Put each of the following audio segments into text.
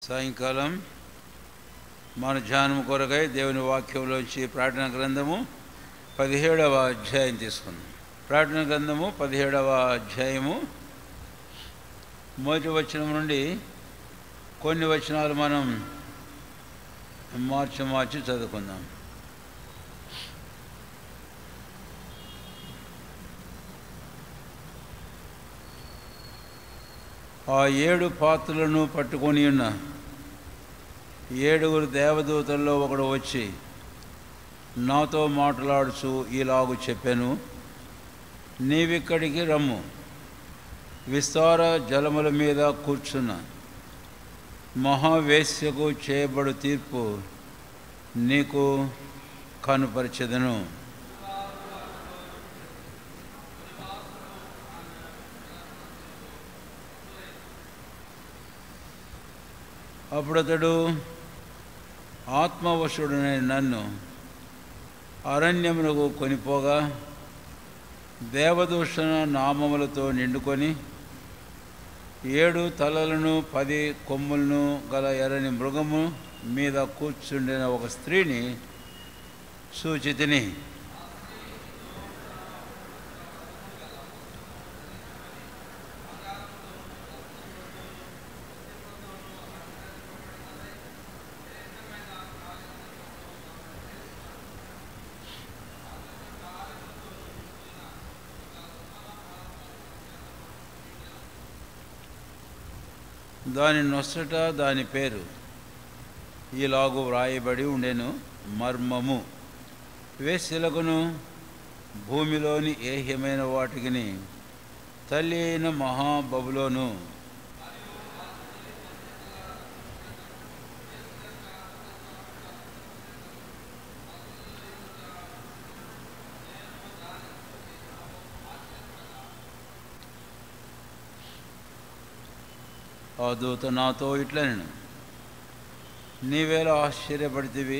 సాయంకాలం మన ధ్యానం కొరకై దేవుని వాక్యంలోంచి ప్రార్థనా గ్రంథము 17వ అధ్యాయం తీసుకుందాం. ప్రార్థనా గ్రంథము 17వ అధ్యాయము మొదటి వచనం నుండి కొన్ని వచనాలు మనం మార్చి చదువుకుందాం. ఆ 7 పాత్రలను పట్టుకొని ఉన్న 7 దేవదూతల్లో ఒకడు వచ్చి నాతో మాట్లాడుచు ఇలాగు చెప్పాను, నీవిక్కడికి రమ్ము, విస్తార జలముల మీద కూర్చున్న మహావేశ్యకు చేయబడు తీర్పు నీకు కనుపరిచెదను. అప్పుడతడు ఆత్మవశుడైన నన్ను అరణ్యమునకు కొనిపోగా దేవదూషణ నామములతో నిండుకొని 7 తలలను 10 కొమ్ములను గల ఎర్రని మృగము మీద కూర్చుండిన ఒక స్త్రీని చూచితిని. దాని నొసట దాని పేరు ఇలాగు వ్రాయబడి ఉండెను, మర్మము. వేశ్యలకును భూమిలోని ఏహ్యమైన వాటికిని తల్లి అయిన మహాబబులోను ఆ దూత నాతో ఇట్లనెను, నీవేలా ఆశ్చర్యపడితివి?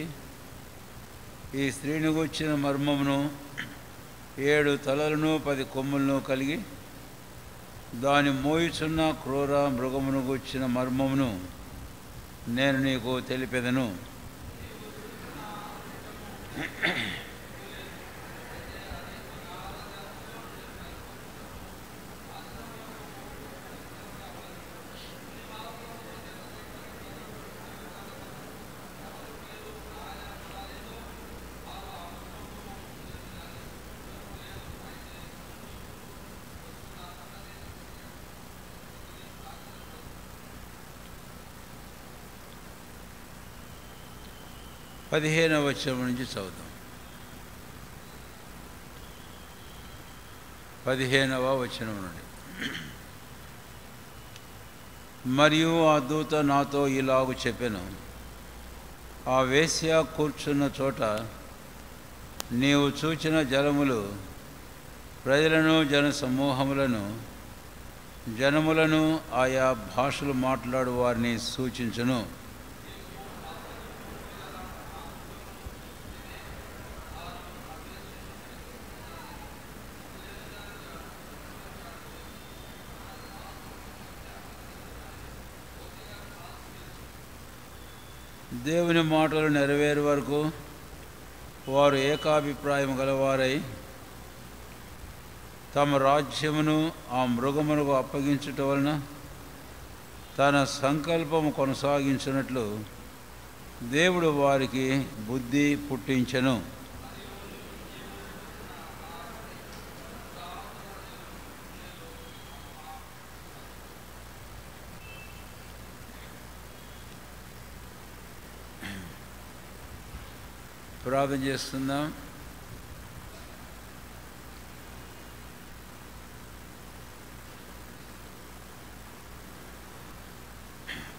ఈ స్త్రీని గూర్చిన మర్మమును 7 తలలను 10 కొమ్ములను కలిగి దాని మోయుచున్న క్రూర మృగమును గూర్చిన మర్మమును నేను నీకు తెలిపెదను. పదిహేనవ వచనం నుంచి చదువుదాం. 15వ వచనం నుండి. మరియు ఆ దూత నాతో ఇలాగు చెప్పెను, ఆ వేశ్య కూర్చున్న చోట నీవు చూచిన జలములు ప్రజలను, జనసమూహములను, జనములను, ఆయా భాషలు మాట్లాడు వారిని సూచించును. దేవుని మాటలు నెరవేరు వరకు వారు ఏకాభిప్రాయం గలవారై తమ రాజ్యమును ఆ మృగమునకు అప్పగించుట వలన తన సంకల్పము కొనసాగించినట్లు దేవుడు వారికి బుద్ధి పుట్టించెను. ప్రార్థన చేస్తున్నాం.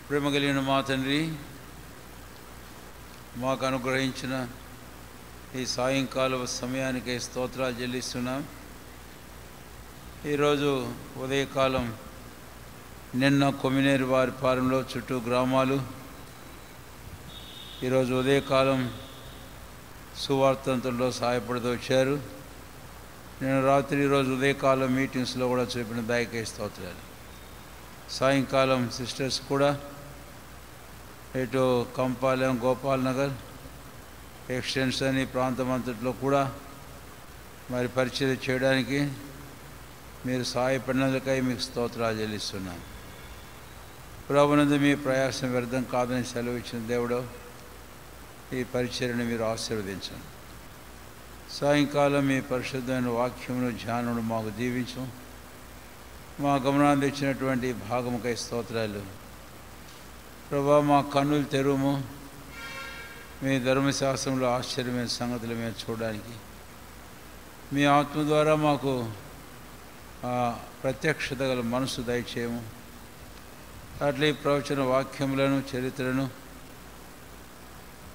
ప్రేమ కలిగిన మా తండ్రి, మాకు అనుగ్రహించిన ఈ సాయంకాల సమయానికి స్తోత్రాలు చెల్లిస్తున్నాం. ఈరోజు ఉదయకాలం నిన్న కొమ్మినేరు వారి పాలెంలో చుట్టూ గ్రామాలు, ఈరోజు ఉదయకాలం సువార్తంతుల్లో సహాయపడుతూ వచ్చారు. నేను రాత్రి ఈరోజు ఉదయకాలం మీటింగ్స్లో కూడా చూపిన దయకే స్తోత్రాలు. సాయంకాలం సిస్టర్స్ కూడా ఇటు కంపాలెం, గోపాల్ నగర్ ఎక్స్టెన్షన్ ఈ ప్రాంతం అంతట్లో కూడా మరి పరిచయం చేయడానికి మీరు సహాయపడినందుకై మీకు స్తోత్రాలు చెల్లిస్తున్నాను. ప్రభునందు మీ ప్రయాసం వ్యర్థం కాదని సెలవు ఇచ్చిన దేవుడు, ఈ పరిచర్యను మీరు ఆశీర్వదించండి. సాయంకాలం మీ పరిశుద్ధమైన వాక్యమును ధ్యానమును మాకు దీవించు. మా గమనాన్ని ఇచ్చినటువంటి భాగముకై స్తోత్రాలు. ప్రభా, మా కన్నులు తెరువుము. మీ ధర్మశాస్త్రంలో ఆశ్చర్యమైన సంగతులు మేము చూడడానికి మీ ఆత్మ ద్వారా మాకు ప్రత్యక్షత గల మనసు దయచేయము. అట్లా ఈ ప్రవచన వాక్యములను, చరిత్రను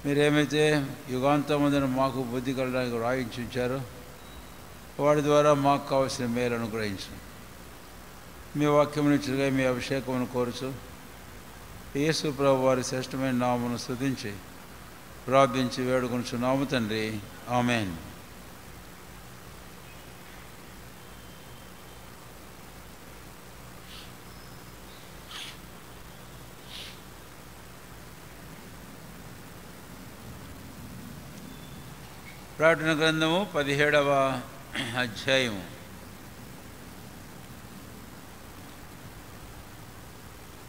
మీరేమైతే యుగాంతమందున మాకు బుద్ధి కలడానికి రాయించి ఉంచారో వాటి ద్వారా మాకు కావలసిన మేలు అనుగ్రహించు. మీ వాక్యం నుంచి మీ అభిషేకమును కోరుచు యేసు ప్రభు వారి శ్రేష్టమైన నామమును స్తుతించి ప్రార్థించి వేడుకొనుచున్నాము తండ్రి. ఆమేన్. ప్రకటన గ్రంథము 17వ అధ్యాయము.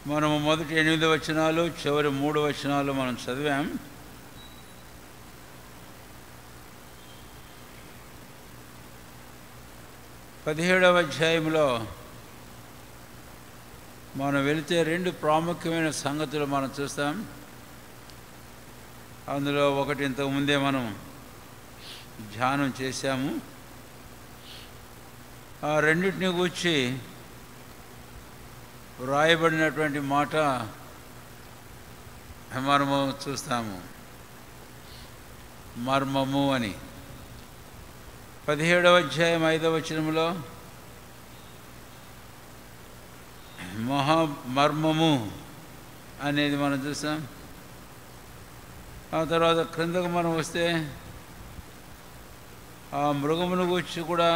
మనము మొదటి 8 వచనాలు, చివరి 3 వచనాలు మనం చదివాం. పదిహేడవ అధ్యాయంలో మనం వెళితే 2 ప్రాముఖ్యమైన సంగతులు మనం చూస్తాం. అందులో ఒకటి ఇంతకుముందే మనం ధ్యానం చేశాము. ఆ రెండింటిని గూర్చి వ్రాయబడినటువంటి మాట మనము చూస్తాము. మర్మము అని 17వ అధ్యాయం 5వ వచనంలో మహామర్మము అనేది మనం చూసాం. ఆ తర్వాత క్రిందకు మనం వస్తే ఆ మృగమును గూర్చి కూడా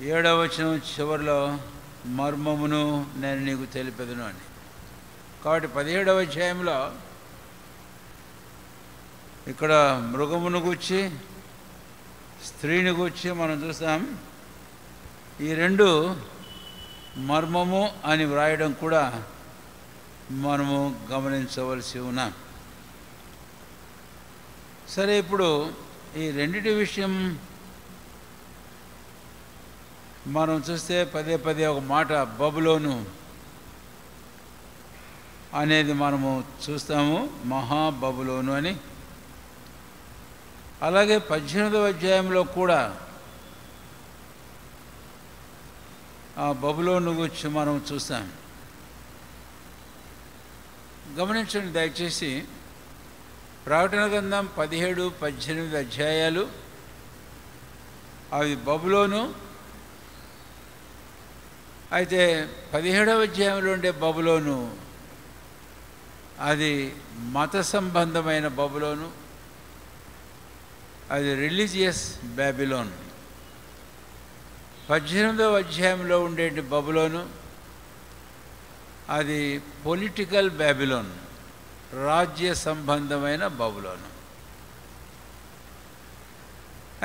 7వ వచనం చివరిలో మర్మమును నేను నీకు తెలిపెదను అని. కాబట్టి 17వ అధ్యాయంలో ఇక్కడ మృగమును గూర్చి, స్త్రీని గూర్చి మనం చూస్తాం. ఈ 2 మర్మము అని వ్రాయడం కూడా మనము గమనించవలసి ఉన్నాం. సరే, ఇప్పుడు ఈ రెండిటి విషయం మనం చూస్తే పదే ఒక మాట బబులోను అనేది మనము చూస్తాము, మహాబబులోను అని. అలాగే 18వ అధ్యాయంలో కూడా ఆ బబులోను గురించి మనం చూస్తాం. గమనించండి దయచేసి. ప్రకటన గ్రంథం 17, 18 అధ్యాయాలు అవి బబులోను. అయితే 17వ అధ్యాయంలో ఉండే బబులోను అది మత సంబంధమైన బబులోను, అది రిలీజియస్ బాబిలోన్. 18వ అధ్యాయంలో ఉండే బబులోను అది పొలిటికల్ బాబిలోన్, రాజ్య సంబంధమైన బబులోను.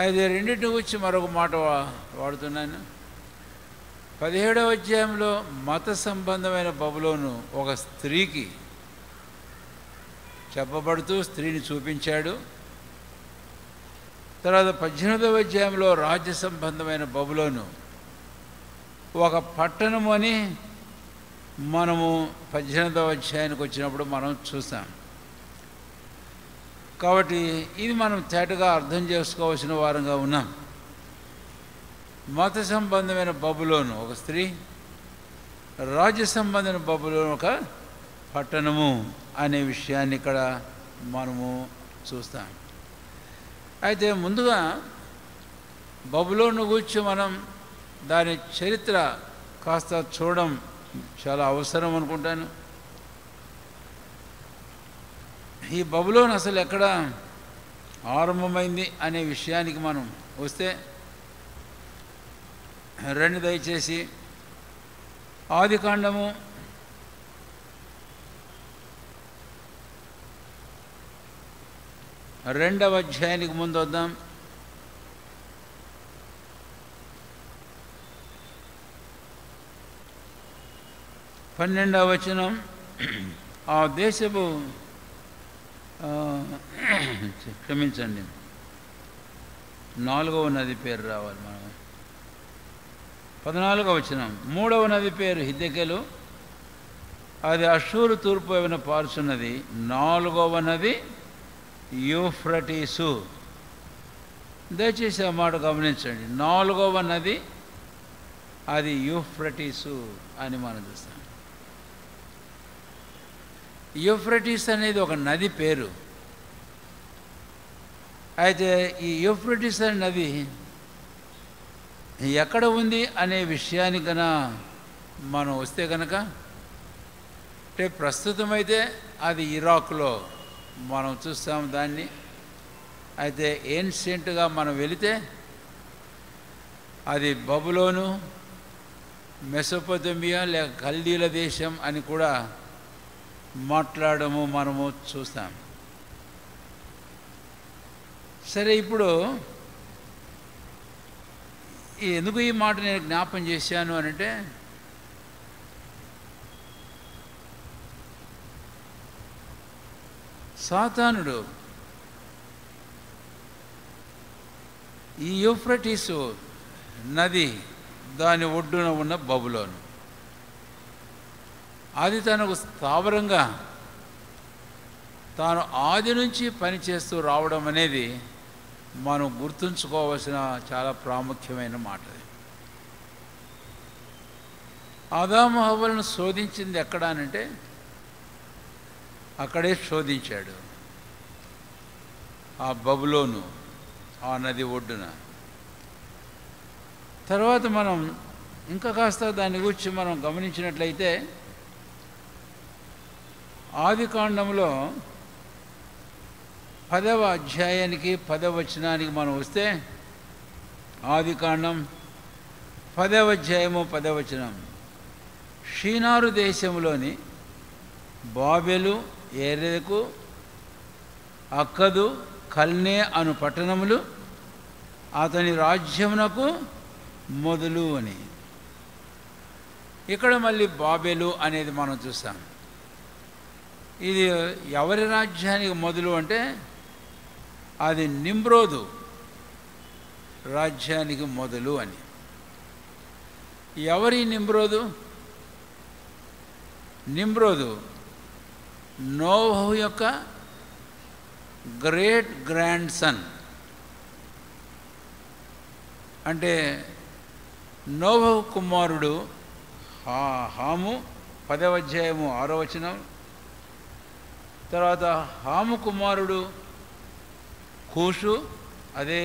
అయితే రెండింటి గురించి మరొక మాట వాడుతున్నాను. 17వ అధ్యాయంలో మత సంబంధమైన బబులోను ఒక స్త్రీకి చెప్పబడుతూ స్త్రీని చూపించాడు. తర్వాత 18వ అధ్యాయంలో రాజ్య సంబంధమైన బబులోను ఒక పట్టణము అని మనము 18వ అధ్యాయానికి వచ్చినప్పుడు మనం చూసాం. కాబట్టి ఇది మనం తేటగా అర్థం చేసుకోవాల్సిన వారంగా ఉన్నాం. మత సంబంధమైన బబులోను ఒక స్త్రీ, రాజ్య సంబంధమైన బబులోను ఒక పట్టణము అనే విషయాన్ని ఇక్కడ మనము చూస్తాం. అయితే ముందుగా బబులోను గురించి మనం దాని చరిత్ర కాస్త చూడడం చాలా అవసరం అనుకుంటాను. ఈ బబులోను అసలు ఎక్కడ ఆరంభమైంది అనే విషయానికి మనం వస్తే దయచేసి ఆదికాండము 2వ అధ్యాయానికి ముందు వద్దాం. 12వ వచనం. ఆ దేశపు క్షమించండి, 4వ నది పేరు రావాలి మనం. 14వ వచనం. 3వ నది పేరు హిద్దెకెలు, అది అషూరు తూర్పు వైపున పారుచున్నది. 4వ నది యూఫ్రటీసు. దయచేసి ఆ మాట గమనించండి. 4వ నది అది యూఫ్రటీసు అని మనం చూస్తాం. యూఫ్రటీస్ అనేది ఒక నది పేరు. అయితే ఈ యూఫ్రటీస్ అనే నది ఎక్కడ ఉంది అనే విషయానికి కన్నా మనం వస్తే కనుక, అంటే ప్రస్తుతమైతే అది ఇరాక్లో మనం చూస్తాం దాన్ని. అయితే ఏన్షియంట్గా మనం వెళితే అది బబులోను, మెసొపొతేమియా లేక కల్దీల దేశం అని కూడా మాట్లాడము మనము చూస్తాం. సరే, ఇప్పుడు ఎందుకు ఈ మాట నేను జ్ఞాపం చేశాను అనంటే, సాతానుడు ఈ యూఫ్రటీసు నది దాని ఒడ్డున ఉన్న బబులోను అది తనకు స్థావరంగా తాను ఆది నుంచి పనిచేస్తూ రావడం అనేది మనం గుర్తుంచుకోవాల్సిన చాలా ప్రాముఖ్యమైన మాట. ఆదాము హవ్వలను శోధించింది ఎక్కడ అనంటే అక్కడే శోధించాడు, ఆ బబులోను, ఆ నది ఒడ్డున. తర్వాత మనం ఇంకా కాస్త దాని గురించి మనం గమనించినట్లయితే, ఆదికాండంలో 10వ అధ్యాయానికి 10వ వచనానికి మనం వస్తే, ఆదికాండం 10వ అధ్యాయము 10వ వచనం. షీనారు దేశంలోని బాబెలు, ఎరెకు, అక్కదు, కల్నే అను పట్టణములు అతని రాజ్యమునకు మొదలు అని. ఇక్కడ మళ్ళీ బాబెలు అనేది మనం చూస్తాం. ఇది ఎవరి రాజ్యానికి మొదలు అంటే అది నిమ్రోదు రాజ్యానికి మొదలు అని. ఎవరి నిమ్రోదు? నిమ్రోదు నోవహు యొక్క గ్రేట్ గ్రాండ్ సన్. అంటే నోవహు కుమారుడు హాము, 10వ అధ్యాయము 6వ వచనం. తర్వాత హాము కుమారుడు కూషు, అదే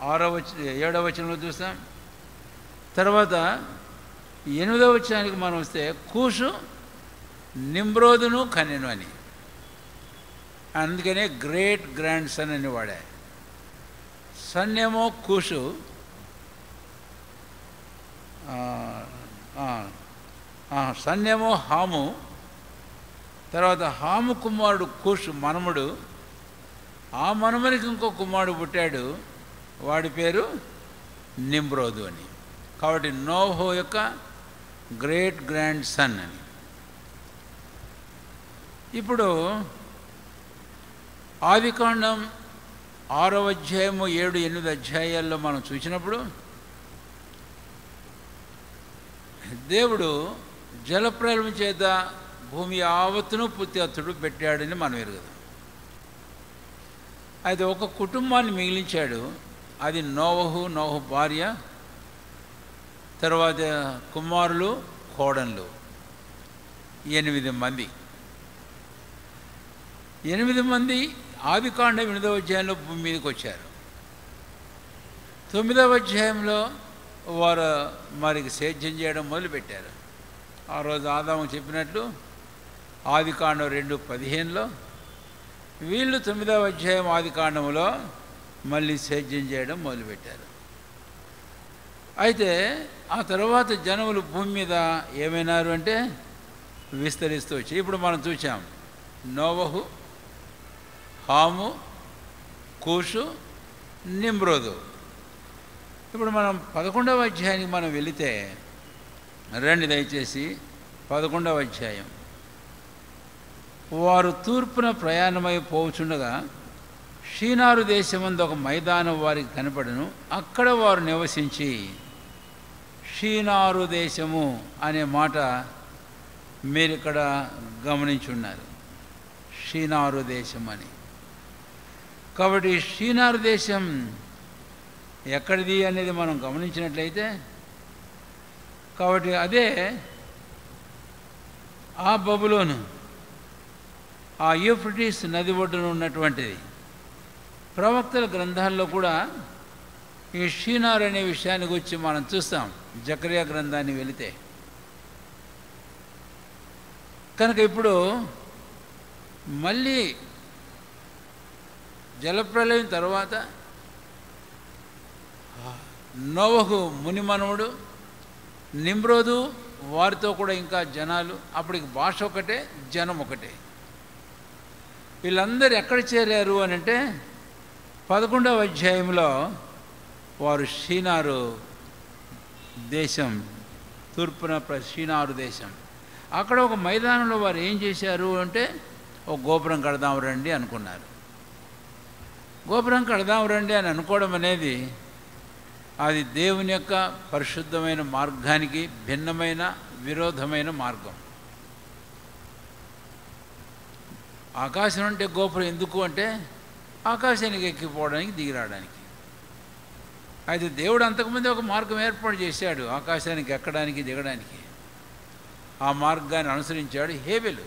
7వ వచనంలో చూస్తాం. తర్వాత 8వ వచనానికి మనం వస్తే కూషు నిమ్రోదును కనెను అని. అందుకనే గ్రేట్ గ్రాండ్ సన్ అని వాడా. సన్ ఏమో కూషు, సన్ ఏమో హాము. తర్వాత హాము కుమారుడు కూషు మనముడు. ఆ మనమునికి ఇంకో కుమారుడు పుట్టాడు, వాడి పేరు నిమ్రోదు అని. కాబట్టి నోవహు యొక్క గ్రేట్ గ్రాండ్ సన్ అని. ఇప్పుడు ఆదికాండం 6వ అధ్యాయము 7, 8 అధ్యాయాల్లో మనం చూసినప్పుడు దేవుడు జలప్రలయం చేత భూమి యావత్తును పుత్తిహత్తుడు పెట్టాడని మనం ఎరుగుదాం. అయితే ఒక కుటుంబాన్ని మిగిలించాడు, అది నోవహు, నోవహు భార్య, తర్వాత కుమారులు, కోడన్లు, 8 మంది. 8 మంది ఆదికాండం 8వ అధ్యాయంలో భూమి మీదకి వచ్చారు. 9వ అధ్యాయంలో వారు మరికి సేద్యం చేయడం మొదలుపెట్టారు. ఆ రోజు ఆదాము చెప్పినట్లు ఆదికాండం 2:15లో, వీళ్ళు 9వ అధ్యాయం ఆదికాండంలో మళ్ళీ సేద్యం చేయడం మొదలుపెట్టారు. అయితే ఆ తర్వాత జనములు భూమి మీద ఏమైనారు అంటే విస్తరిస్తూ వచ్చి, ఇప్పుడు మనం చూసాం నోవహు, హాము, కూషు, నిమ్రోదు. ఇప్పుడు మనం 11వ అధ్యాయానికి మనం వెళితే రండి దయచేసి 11వ అధ్యాయం. వారు తూర్పున ప్రయాణమై పోవుచుండగా షీనారు దేశమందు ఒక మైదానం వారికి కనపడను. అక్కడ వారు నివసించి, షీనారు దేశము అనే మాట మీరు ఇక్కడ గమనించున్నారు, షీనారు దేశం అని. కాబట్టి షీనారు దేశం ఎక్కడిది అనేది మనం గమనించినట్లయితే, కాబట్టి అదే ఆ బబులోను, ఆ యూఫ్రటీస్ నది ఒడ్డున ఉన్నటువంటిది. ప్రవక్తల గ్రంథాల్లో కూడా ఈ షీనారు అనే విషయాన్ని గురించి మనం చూస్తాం జకర్యా గ్రంథాన్ని వెళితే. కనుక ఇప్పుడు మళ్ళీ జలప్రలయం తర్వాత నోవహు మునిమనువుడు, నిమ్రోదు, వారితో కూడా ఇంకా జనాలు, అప్పటికి భాష ఒకటే, జనం ఒకటే. వీళ్ళందరూ ఎక్కడ చేరారు అని అంటే 11వ అధ్యాయంలో వారు షీనారు దేశం, తూర్పున షీనారు దేశం. అక్కడ ఒక మైదానంలో వారు ఏం చేశారు అంటే ఒక గోపురం కడదాం రండి అనుకున్నారు. గోపురం కడదాం రండి అని అనుకోవడం అనేది అది దేవుని యొక్క పరిశుద్ధమైన మార్గానికి భిన్నమైన విరోధమైన మార్గం. ఆకాశం అంటే గోపురం ఎందుకు అంటే ఆకాశానికి ఎక్కిపోవడానికి, దిగిరావడానికి. అయితే దేవుడు అంతకుముందే ఒక మార్గం ఏర్పాటు చేశాడు ఆకాశానికి ఎక్కడానికి, దిగడానికి. ఆ మార్గాన్ని అనుసరించాడు హేబెలు.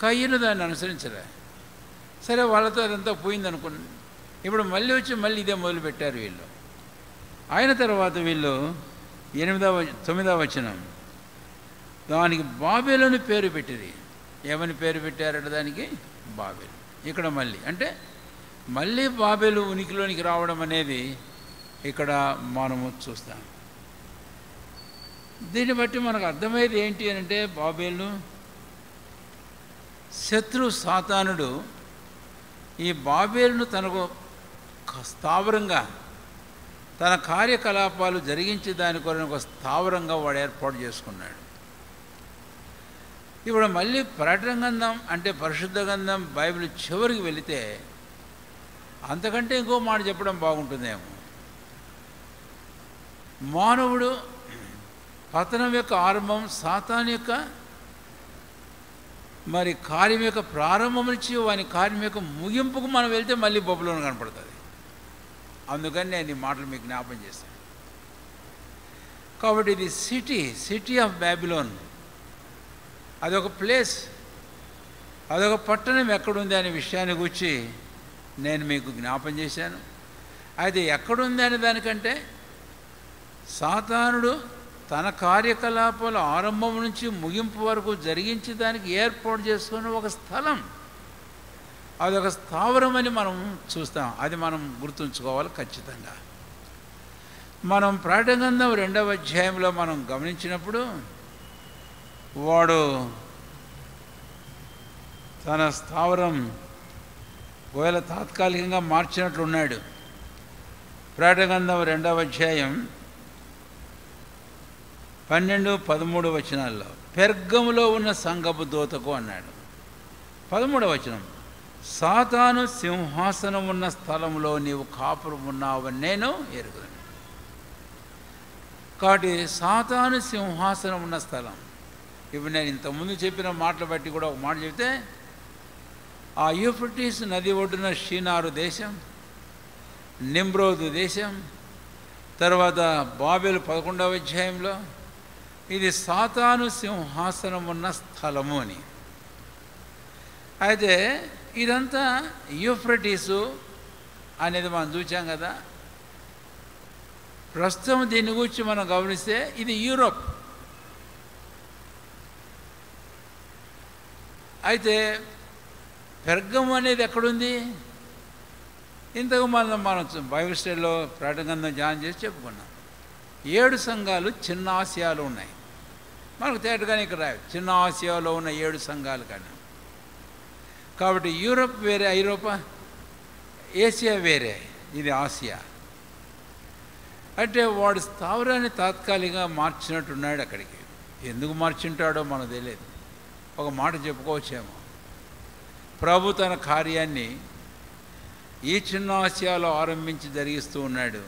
కయ్యను దాన్ని అనుసరించలే. సరే, వాళ్ళతో అదంతా పోయిందనుకున్నాను. ఇప్పుడు మళ్ళీ వచ్చి మళ్ళీ ఇదే మొదలుపెట్టారు వీళ్ళు. అయిన తర్వాత వీళ్ళు 9వ వచనం, దానికి బాబేలుని పేరు పెట్టింది. ఏమని పేరు పెట్టారట దానికి? బాబేలు. ఇక్కడ మళ్ళీ అంటే మళ్ళీ బాబేలు ఉనికిలోనికి రావడం అనేది ఇక్కడ మనము చూస్తాం. దీన్ని బట్టి మనకు అర్థమయ్యేది ఏంటి అని అంటే, బాబేలు శత్రు సాతానుడు ఈ బాబేలును తనకు స్థావరంగా, తన కార్యకలాపాలు జరిగించి దాని కొరకు ఒక స్థావరంగా వాడు ఏర్పాటు చేసుకున్నాడు. ఇప్పుడు మళ్ళీ ప్రకటన గ్రంథం అంటే పరిశుద్ధ గ్రంథం బైబిల్ చివరికి వెళితే అంతకంటే ఇంకో మాట చెప్పడం బాగుంటుందేమో. మానవుడు పతనం యొక్క ఆరంభం, సాతాను యొక్క మరి కార్యం యొక్క ప్రారంభం నుంచి వాని కార్యం యొక్క ముగింపుకు మనం వెళ్తే మళ్ళీ బబులోను కనపడుతుంది. అందుకని నేను ఈ మాటలు మీకు జ్ఞాపం చేస్తాను. కాబట్టి ఇది సిటీ ఆఫ్ బాబిలోన్, అదొక ప్లేస్, అదొక పట్టణం ఎక్కడుంది అనే విషయాన్ని గురించి నేను మీకు జ్ఞాపం చేశాను. అయితే ఎక్కడుంది అనే దానికంటే సాతానుడు తన కార్యకలాపాల ఆరంభం నుంచి ముగింపు వరకు జరిగించి దానికి ఏర్పాటు చేసుకున్న ఒక స్థలం, అదొక స్థావరం అని మనం చూస్తాం. అది మనం గుర్తుంచుకోవాలి ఖచ్చితంగా. మనం ప్రకటన గ్రంథం 2వ అధ్యాయంలో మనం గమనించినప్పుడు వాడు తన స్థావరం ఒకవేళ తాత్కాలికంగా మార్చినట్లున్నాడు. ప్రకటన గ్రంథం 2వ అధ్యాయం 12-13 వచనాల్లో పెర్గములో ఉన్న సంఘపు దూతకు అన్నాడు. 13వ వచనం, సాతాను సింహాసనం ఉన్న స్థలంలో నీవు కాపురం ఉన్నావని నేను ఎరుగుదును. కాబట్టి సాతాను సింహాసనం ఉన్న స్థలం. ఇప్పుడు నేను ఇంతకుముందు చెప్పిన మాటలు బట్టి కూడా ఒక మాట చెబితే, ఆ యూఫ్రటీస్ నది ఒడ్డున షీనారు దేశం, నిమ్రోదు దేశం, తర్వాత బాబేలు 11వ అధ్యాయంలో ఇది సాతాను సింహాసనం ఉన్న స్థలము అని. అయితే ఇదంతా యూఫ్రటీసు అనేది మనం చూసాం కదా. ప్రస్తుతం దీని గురించి మనం గమనిస్తే ఇది యూరోప్. అయితే పెర్గము అనేది ఎక్కడుంది? ఇంతకు మనం బైబిల్ స్టడీలో ప్రకటన గ్రంథం ధ్యానం చేసి చెప్పుకున్నాం. 7 సంఘాలు చిన్న ఆసియాలో ఉన్నాయి. మనకు తేటగానే ఇక్కడ రావు చిన్న ఆసియాలో ఉన్న 7 సంఘాలు కానీ. కాబట్టి యూరోప్ వేరే, ఐరోపా ఏసియా వేరే, ఇది ఆసియా. అంటే వాడు స్థావరాన్ని తాత్కాలికంగా మార్చినట్టున్నాడు. అక్కడికి ఎందుకు మార్చుంటాడో మనకు తెలియదు. ఒక మాట చెప్పుకోవచ్చేమో, ప్రభు తన కార్యాన్ని ఈ చిన్న ఆసియాలో ఆరంభించి జరిగిస్తూ ఉన్నాడు.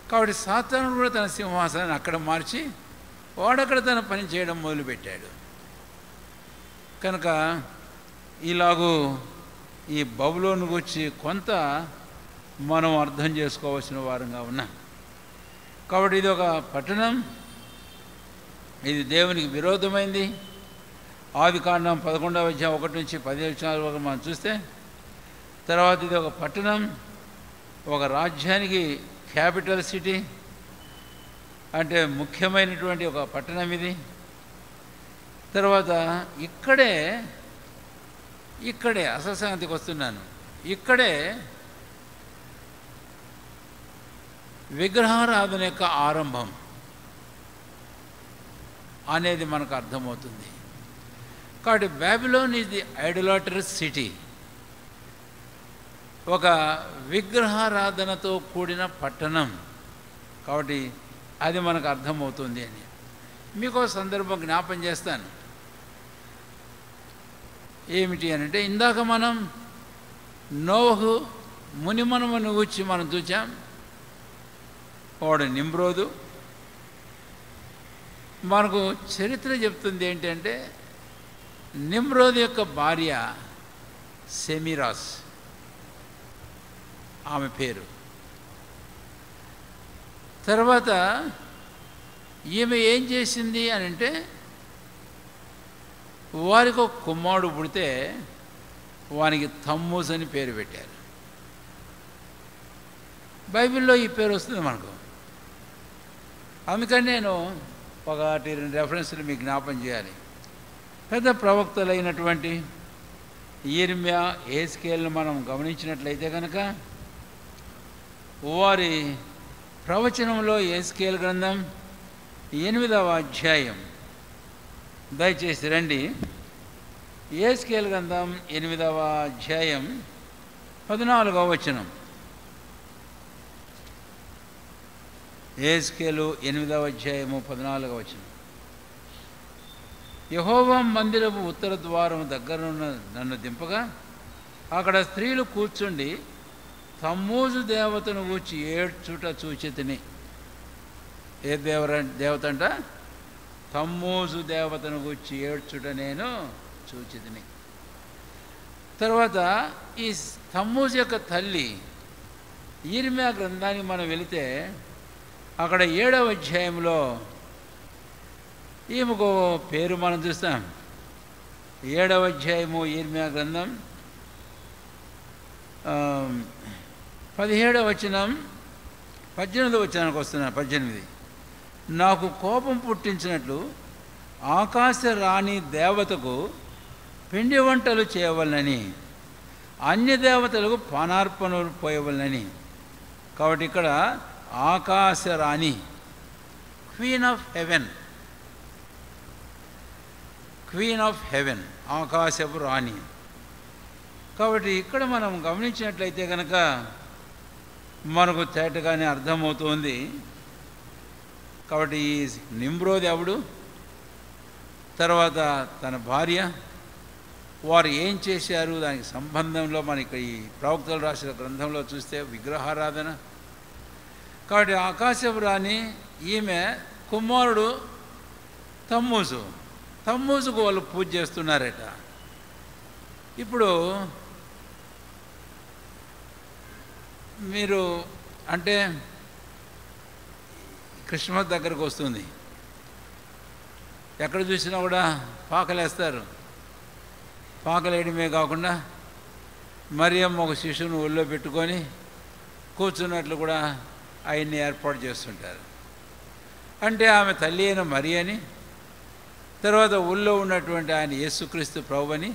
కాబట్టి సాతానుడు కూడా తన సింహాసనాన్ని అక్కడ మార్చి వాడక్కడ తన పని చేయడం మొదలుపెట్టాడు. కనుక ఇలాగూ ఈ బబులోను గురించి కొంత మనం అర్థం చేసుకోవాల్సిన వారంగా ఉన్నాం. కాబట్టి ఇది ఒక పట్టణం, ఇది దేవునికి విరోధమైంది. ఆదికాండం 11వ అధ్యాయం 1 నుంచి 10 వచనాల వరకు మనం చూస్తే, తర్వాత ఇది ఒక పట్టణం, ఒక రాజ్యానికి క్యాపిటల్ సిటీ, అంటే ముఖ్యమైనటువంటి ఒక పట్టణం ఇది. తర్వాత ఇక్కడే అసలు సంగతికి వస్తున్నాను. ఇక్కడే విగ్రహారాధన యొక్క ఆరంభం అనేది మనకు అర్థమవుతుంది. కాబట్టి బాబిలోన్ ఈజ్ ది ఐడలాటరస్ సిటీ, ఒక విగ్రహారాధనతో కూడిన పట్టణం. కాబట్టి అది మనకు అర్థమవుతుంది అని మీకు సందర్భం జ్ఞాపం చేస్తాను. ఏమిటి అని అంటే, ఇందాక మనం నోవహు మునిమనుమను గురించి మనం చూచాం. వాడు నిమ్రోదు. మనకు చరిత్ర చెప్తుంది ఏంటంటే, నిమ్రోదు యొక్క భార్య సెమిరాస్, ఆమె పేరు. తర్వాత ఈమె ఏం చేసింది అని అంటే, వారికి ఒక కుమారుడు పుడితే వానికి తమ్మూజ్ అని పేరు పెట్టారు. బైబిల్లో ఈ పేరు వస్తుంది మనకు. అందుకని నేను 1-2 రెఫరెన్స్లు మీకు జ్ఞాపం చేయాలి. పెద్ద ప్రవక్తలైనటువంటి యిర్మీయా, యెహెజ్కేలును మనం గమనించినట్లయితే కనుక, వారి ప్రవచనంలో యెహెజ్కేలు గ్రంథం 8వ అధ్యాయం, దయచేసి రండి. యెహెజ్కేలు గ్రంథం 8వ అధ్యాయం 14వ వచనం. యెహెజ్కేలు 8వ అధ్యాయము 14వ వచనం. యెహోవా మందిరపు ఉత్తర ద్వారం దగ్గరనున్న నన్ను దింపగా, అక్కడ స్త్రీలు కూర్చుండి తమ్మూజు దేవతను గూర్చి ఏడ్చుట చూచితిని. ఏ దేవత అంట? తమ్మూజు దేవతను గూర్చి ఏడ్చుట నేను చూచితిని. తర్వాత ఈ తమ్మూజు యొక్క తల్లి యిర్మీయా గ్రంథానికి మనం వెళితే, అక్కడ 7వ అధ్యాయంలో ఈమెకు పేరు మనం చూస్తాం. 7వ అధ్యాయము యిర్మీయా గ్రంథం 17వ వచనం 18వ వచనానికి వస్తున్నాను. 18. నాకు కోపం పుట్టించినట్లు ఆకాశ రాణి దేవతకు పిండి వంటలు చేయవలనని, అన్య దేవతలకు పానార్పణలు పోయవలనని. కాబట్టి ఇక్కడ ఆకాశ రాణి, queen of heaven, queen of heaven, ఆకాశపు రాణి. కాబట్టి ఇక్కడ మనం గమనించినట్లయితే కనుక మనకు తేటగానే అర్థమవుతుంది. కాబట్టి ఈ నిమ్రోద్ ఎవడు, తర్వాత తన భార్య, వారు ఏం చేశారు, దానికి సంబంధంలో మనకి ఈ ప్రవక్తలు రాసిన గ్రంథంలో చూస్తే విగ్రహారాధన. కాబట్టి ఆకాశపు రాణి ఈమె కుమారుడు తమ్మూజుకు వాళ్ళు పూజ చేస్తున్నారట. ఇప్పుడు మీరు అంటే క్రిస్మస్ దగ్గరకు వస్తుంది, ఎక్కడ చూసినా కూడా పాకలేస్తారు. పాకలేయడమే కాకుండా మరియమ్మ ఒక శిశువును ఒళ్ళో పెట్టుకొని కూర్చున్నట్లు కూడా ఆయన్ని ఏర్పాటు చేస్తుంటారు. అంటే ఆమె తల్లి అయిన మరి అని, తర్వాత ఊళ్ళో ఉన్నటువంటి ఆయన యేసుక్రీస్తు ప్రభు అని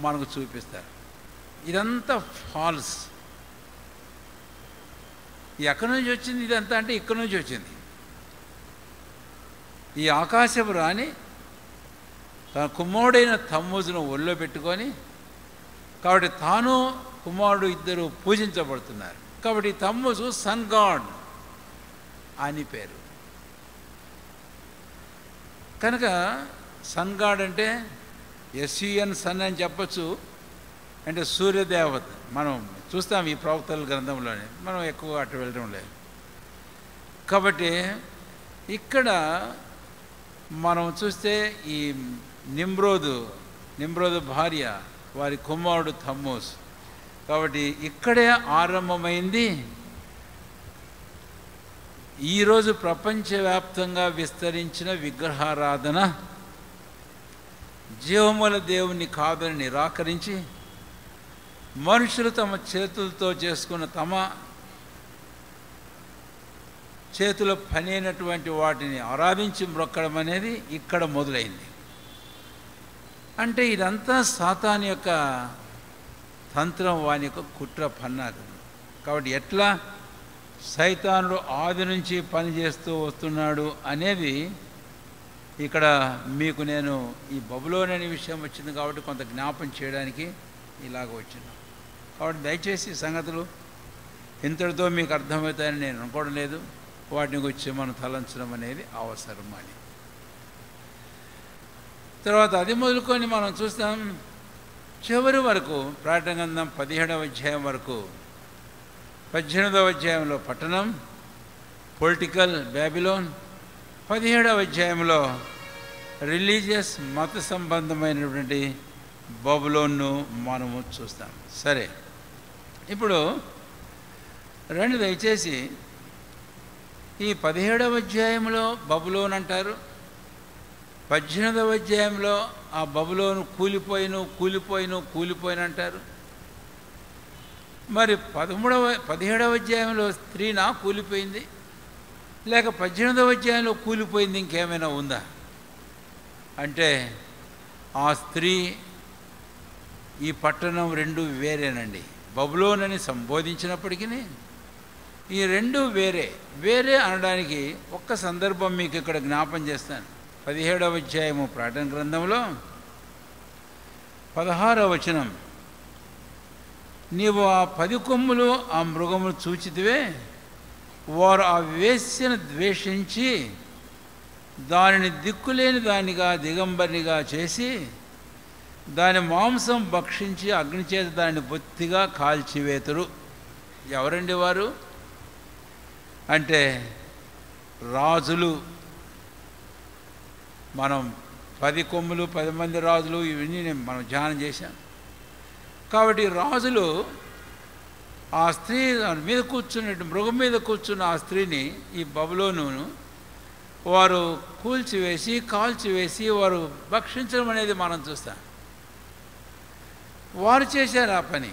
మనకు చూపిస్తారు. ఇదంతా ఫాల్స్. ఎక్కడి నుంచి వచ్చింది ఇదంతా అంటే ఇక్కడి నుంచి వచ్చింది. ఈ ఆకాశపు రాణి తన కుమారుడైన తమ్మూజును ఒళ్ళో పెట్టుకొని కాబట్టి తాను కుమారుడు ఇద్దరు పూజించబడుతున్నారు. కాబట్టి తమ్మూసు సన్ గాడ్ అని పేరు. కనుక సన్ గాడ్ అంటే ఎస్యుఎన్ సన్ అని చెప్పచ్చు, అంటే సూర్యదేవత. మనం చూస్తాం ఈ ప్రవక్తల గ్రంథంలోనే, మనం ఎక్కువ అటు వెళ్ళడం లేదు. కాబట్టి ఇక్కడ మనం చూస్తే ఈ నిమ్రోదు భార్య వారి కుమారుడు తమ్మూస్. కాబట్టి ఇక్కడే ఆరంభమైంది ఈరోజు ప్రపంచవ్యాప్తంగా విస్తరించిన విగ్రహారాధన. జీవముల దేవుని కాదని నిరాకరించి మనుషులు తమ చేతులతో చేసుకున్న తమ చేతుల పని అయినటువంటి వాటిని ఆరాధించి మ్రొక్కడం అనేది ఇక్కడ మొదలైంది. అంటే ఇదంతా సాతాను యొక్క తంత్రం, వాని యొక్క కుట్ర పన్నాగం. కాబట్టి ఎట్లా సైతానుడు ఆది నుంచి పనిచేస్తూ వస్తున్నాడు అనేది ఇక్కడ మీకు నేను ఈ బబులోన్ అనే విషయం వచ్చింది కాబట్టి కొంత జ్ఞాపం చేయడానికి ఇలాగ వచ్చింది. కాబట్టి దయచేసి సంగతులు ఇంతటితో మీకు అర్థమవుతాయని నేను అనుకోవడం లేదు. వాటిని గురించి మనం తలంచడం అనేది అవసరం అని. తర్వాత అది మొదలుకొని మనం చూస్తాం చివరి వరకు, ప్రకటన గ్రంథం 17వ అధ్యాయం వరకు. 18వ అధ్యాయంలో పట్టణం, పొలిటికల్ బ్యాబిలోన్. 17వ అధ్యాయంలో రిలీజియస్ మత సంబంధమైనటువంటి బబులోన్ను మనము చూస్తాం. సరే, ఇప్పుడు రెండు దయచేసి ఈ 17వ అధ్యాయంలో బబులోన్ అంటారు, 18వ అధ్యాయంలో ఆ బబులోను కూలిపోయిన అంటారు. మరి 17వ అధ్యాయంలో స్త్రీనా కూలిపోయింది, లేక 18వ అధ్యాయంలో కూలిపోయింది ఇంకేమైనా ఉందా అంటే ఆ స్త్రీ ఈ పట్టణం రెండు వేరేనండి. బబులోన్ అని సంబోధించినప్పటికీ ఈ రెండు వేరే అనడానికి ఒక్క సందర్భం మీకు ఇక్కడ జ్ఞాపం చేస్తాను. 17వ అధ్యాయము ప్రకటన గ్రంథంలో 16వ వచనం, నీవు ఆ 10 కొమ్ములు ఆ మృగములు చూచితివే, వారు ఆ వేశ్యను ద్వేషించి దానిని దిక్కులేని దానిగా దిగంబరినిగా చేసి దాని మాంసం భక్షించి అగ్నిచేత దాన్ని బొత్తిగా కాల్చివేతురు. ఎవరండి వారు అంటే రాజులు. మనం 10 కొమ్ములు 10 మంది రాజులు ఇవన్నీ మనం ధ్యానం చేశాం. కాబట్టి రాజులు ఆ స్త్రీ మీద కూర్చున్నట్టు మృగం మీద కూర్చున్న ఆ స్త్రీని, ఈ బబులోనును వారు కూల్చివేసి కాల్చివేసి వారు భక్షించడం అనేది మనం చూస్తాం. వారు చేశారు ఆ పని.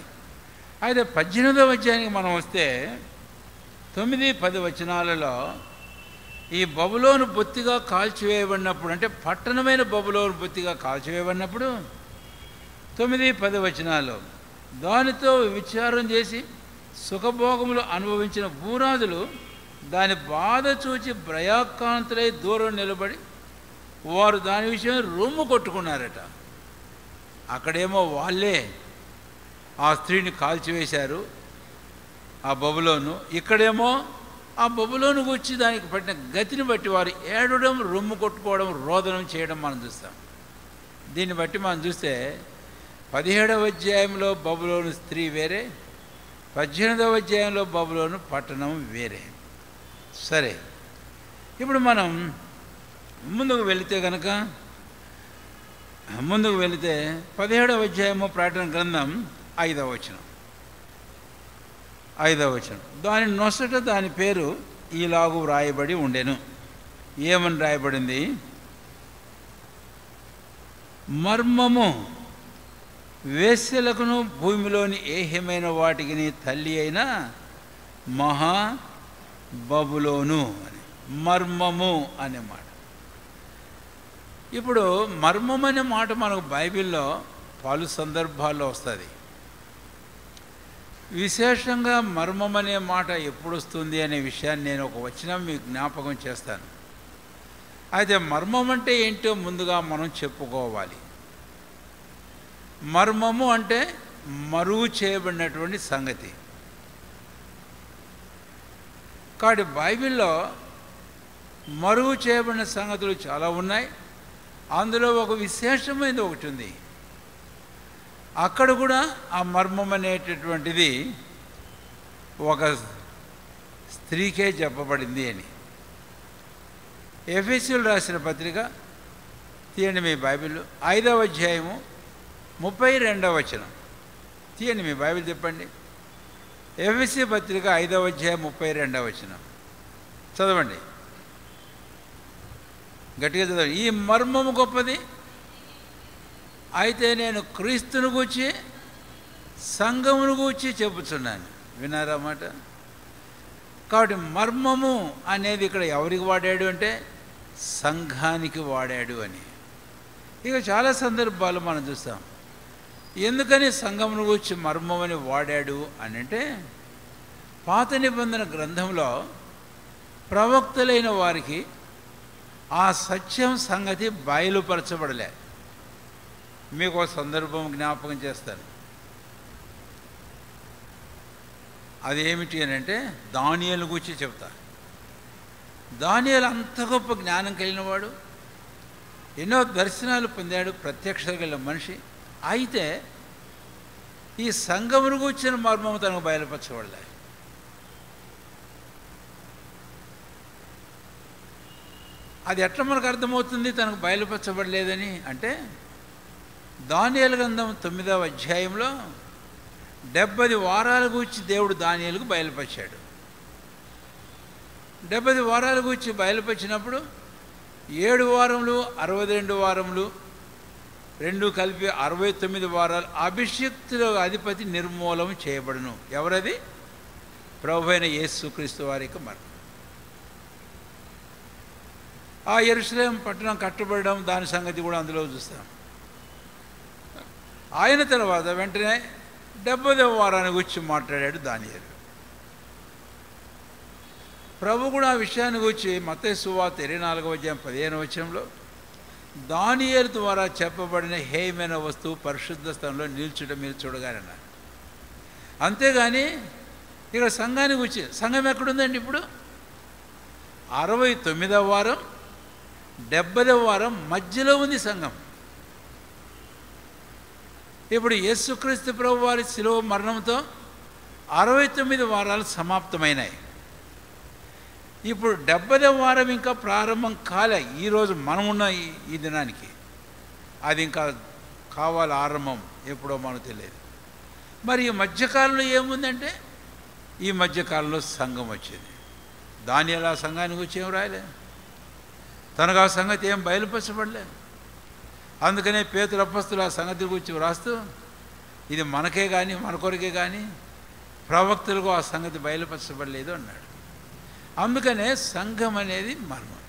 అయితే 18వ అధ్యాయానికి మనం వస్తే 9-10 వచనాలలో ఈ బబులోను బొత్తిగా కాల్చివేయబడినప్పుడు, అంటే పట్టణమైన బబులోను బొత్తిగా కాల్చివేయబడినప్పుడు 9-10 వచనాల్లో దానితో విచారం చేసి సుఖభోగములు అనుభవించిన భూరాజులు దాని బాధ చూచి భయాక్రాంతులై దూరం నిలబడి వారు దాని విషయం రొమ్ము కొట్టుకున్నారట. అక్కడేమో వాళ్ళే ఆ స్త్రీని కాల్చివేశారు ఆ బబులోను, ఇక్కడేమో ఆ బబులోను గురించి దానికి పట్టిన గతిని బట్టి వారు ఏడవడం, రొమ్ము కొట్టుకోవడం, రోదనం చేయడం మనం చూస్తాం. దీన్ని బట్టి మనం చూస్తే 17వ అధ్యాయంలో బబులోను స్త్రీ వేరే, 18వ అధ్యాయంలో బబులోను పట్టణం వేరే. సరే, ఇప్పుడు మనం ముందుకు వెళితే 17వ అధ్యాయము ప్రకటన గ్రంథం 5వ వచనం. దాని నొసట దాని పేరు ఈలాగు వ్రాయబడి ఉండెను. ఏమని రాయబడింది? మర్మము, వేశ్యలకును భూమిలోని ఏహ్యమైన వాటికి తల్లి అయిన మహా బబులోను అని. మర్మము అనే మాట. ఇప్పుడు మర్మం అనే మాట మనకు బైబిల్లో పలు సందర్భాల్లో వస్తుంది. విశేషంగా మర్మం అనే మాట ఎప్పుడు వస్తుంది అనే విషయాన్ని నేను ఒక వచనం మీకు జ్ఞాపకం చేస్తాను. అయితే మర్మం అంటే ఏంటో ముందుగా మనం చెప్పుకోవాలి. మర్మము అంటే మరుగు చేయబడినటువంటి సంగతి. కాబట్టి బైబిల్లో మరుగు చేయబడిన సంగతులు చాలా ఉన్నాయి. అందులో ఒక విశేషమైనది ఒకటి ఉంది. అక్కడ కూడా ఆ మర్మం అనేటటువంటిది ఒక స్త్రీకే చెప్పబడింది అని. ఎఫెసీయులకు రాసిన పత్రిక తీయండి మీ బైబిల్, 5వ అధ్యాయము 32వ వచనం. తీయండి మీ బైబిల్, చెప్పండి. ఎఫెసీ పత్రిక 5వ అధ్యాయం 32వ వచనం చదవండి, గట్టిగా చదవండి. ఈ మర్మము గొప్పది, అయితే నేను క్రీస్తును గూర్చి సంఘమును గూర్చి చెబుతున్నాను. వినారా మాట? కాబట్టి మర్మము అనేది ఇక్కడ ఎవరికి వాడాడు అంటే సంఘానికి వాడాడు అని. ఇక చాలా సందర్భాలు మనం చూస్తాం. ఎందుకని సంఘమును గూర్చి మర్మం అని వాడాడు అని అంటే, పాత నిబంధన గ్రంథంలో ప్రవక్తలైన వారికి ఆ సత్యం సంగతి బయలుపరచబడలే. మీకు ఒక సందర్భం జ్ఞాపకం చేస్తాను. అదేమిటి అని అంటే దానియేలు గురించి చెప్తా. దానియేలు అంత గొప్ప జ్ఞానం కలిగినవాడు, ఎన్నో దర్శనాలు పొందాడు, ప్రత్యక్షత కలిగిన మనిషి. అయితే ఈ సంఘమును కూర్చిన మర్మము తనకు బయలుపరచబడలే. అది ఎట్లా మనకు అర్థమవుతుంది తనకు బయలుపరచబడలేదని అంటే, దానియేలు గ్రంథం 9వ అధ్యాయంలో 70 వారాల గురించి దేవుడు దానియేలుకు బయలుపరిచాడు. 70 వారాల గురించి బయలుపరిచినప్పుడు 7 వారములు 62 వారములు రెండు కలిపి 69 వారాలు అభిషిక్తుల అధిపతి నిర్మూలన చేయబడును. ఎవరది? ప్రభువైన యేసుక్రీస్తు వారి యొక్క మరణం. ఆ యెరూషలేము పట్టణం కట్టబడడం, దాని సంగతి కూడా అందులో చూస్తాం. ఆయన తర్వాత వెంటనే 70వ వారాన్ని గురించి మాట్లాడాడు దానియేలు. ప్రభు కూడా ఆ విషయాన్ని గురించి మత్తయి సువార్త 24వ అధ్యాయం 15వ వచనంలో దానియేలు ద్వారా చెప్పబడిన హేయమైన వస్తువు పరిశుద్ధ స్థలంలో నిల్చుట మీరు చూడగానన్నారు. అంతేగాని ఇక్కడ సంఘాన్ని గురించి, సంఘం ఎక్కడుందండి ఇప్పుడు? 69వ వారం 70వ వారం మధ్యలో ఉంది సంఘం. ఇప్పుడు యేసుక్రీస్తు ప్రభు వారి శిలువ మరణంతో 69 వారాలు సమాప్తమైనాయి. ఇప్పుడు 70వ వారం ఇంకా ప్రారంభం కాలే. ఈరోజు మనమున్న ఈ దినానికి అది ఇంకా కావాలి ఆరంభం, ఎప్పుడో మనకు తెలియదు. మరి ఈ మధ్యకాలంలో ఏముందంటే, ఈ మధ్యకాలంలో సంఘం వచ్చింది. దానియేలు ఆ సంఘానికి వచ్చి ఏం రాయలే, తనకు ఆ సంగతి ఏం బయలుపరచబడలేదు. అందుకనే పేతురు అపొస్తలుడు ఆ సంగతి గురించి వ్రాస్తూ, ఇది మనకే కానీ మన కొరకే కానీ ప్రవక్తలకు ఆ సంగతి బయలుపరచబడలేదు అన్నాడు. అందుకనే సంఘం అనేది మర్మం.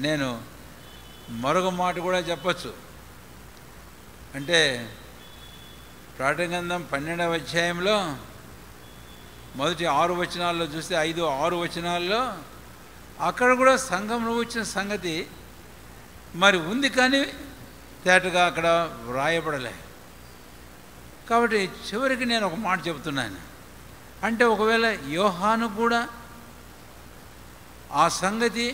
నేను మరొక మాట కూడా చెప్పచ్చు. అంటే ప్రకటన గ్రంథం 12వ అధ్యాయంలో మొదటి 6 వచనాల్లో చూస్తే 5-6 వచనాల్లో అక్కడ కూడా సంఘంలో వచ్చిన సంగతి మరి ఉంది, కానీ తేటగా అక్కడ వ్రాయబడలే. కాబట్టి చివరికి నేను ఒక మాట చెబుతున్నాను. అంటే ఒకవేళ యోహాను కూడా ఆ సంగతి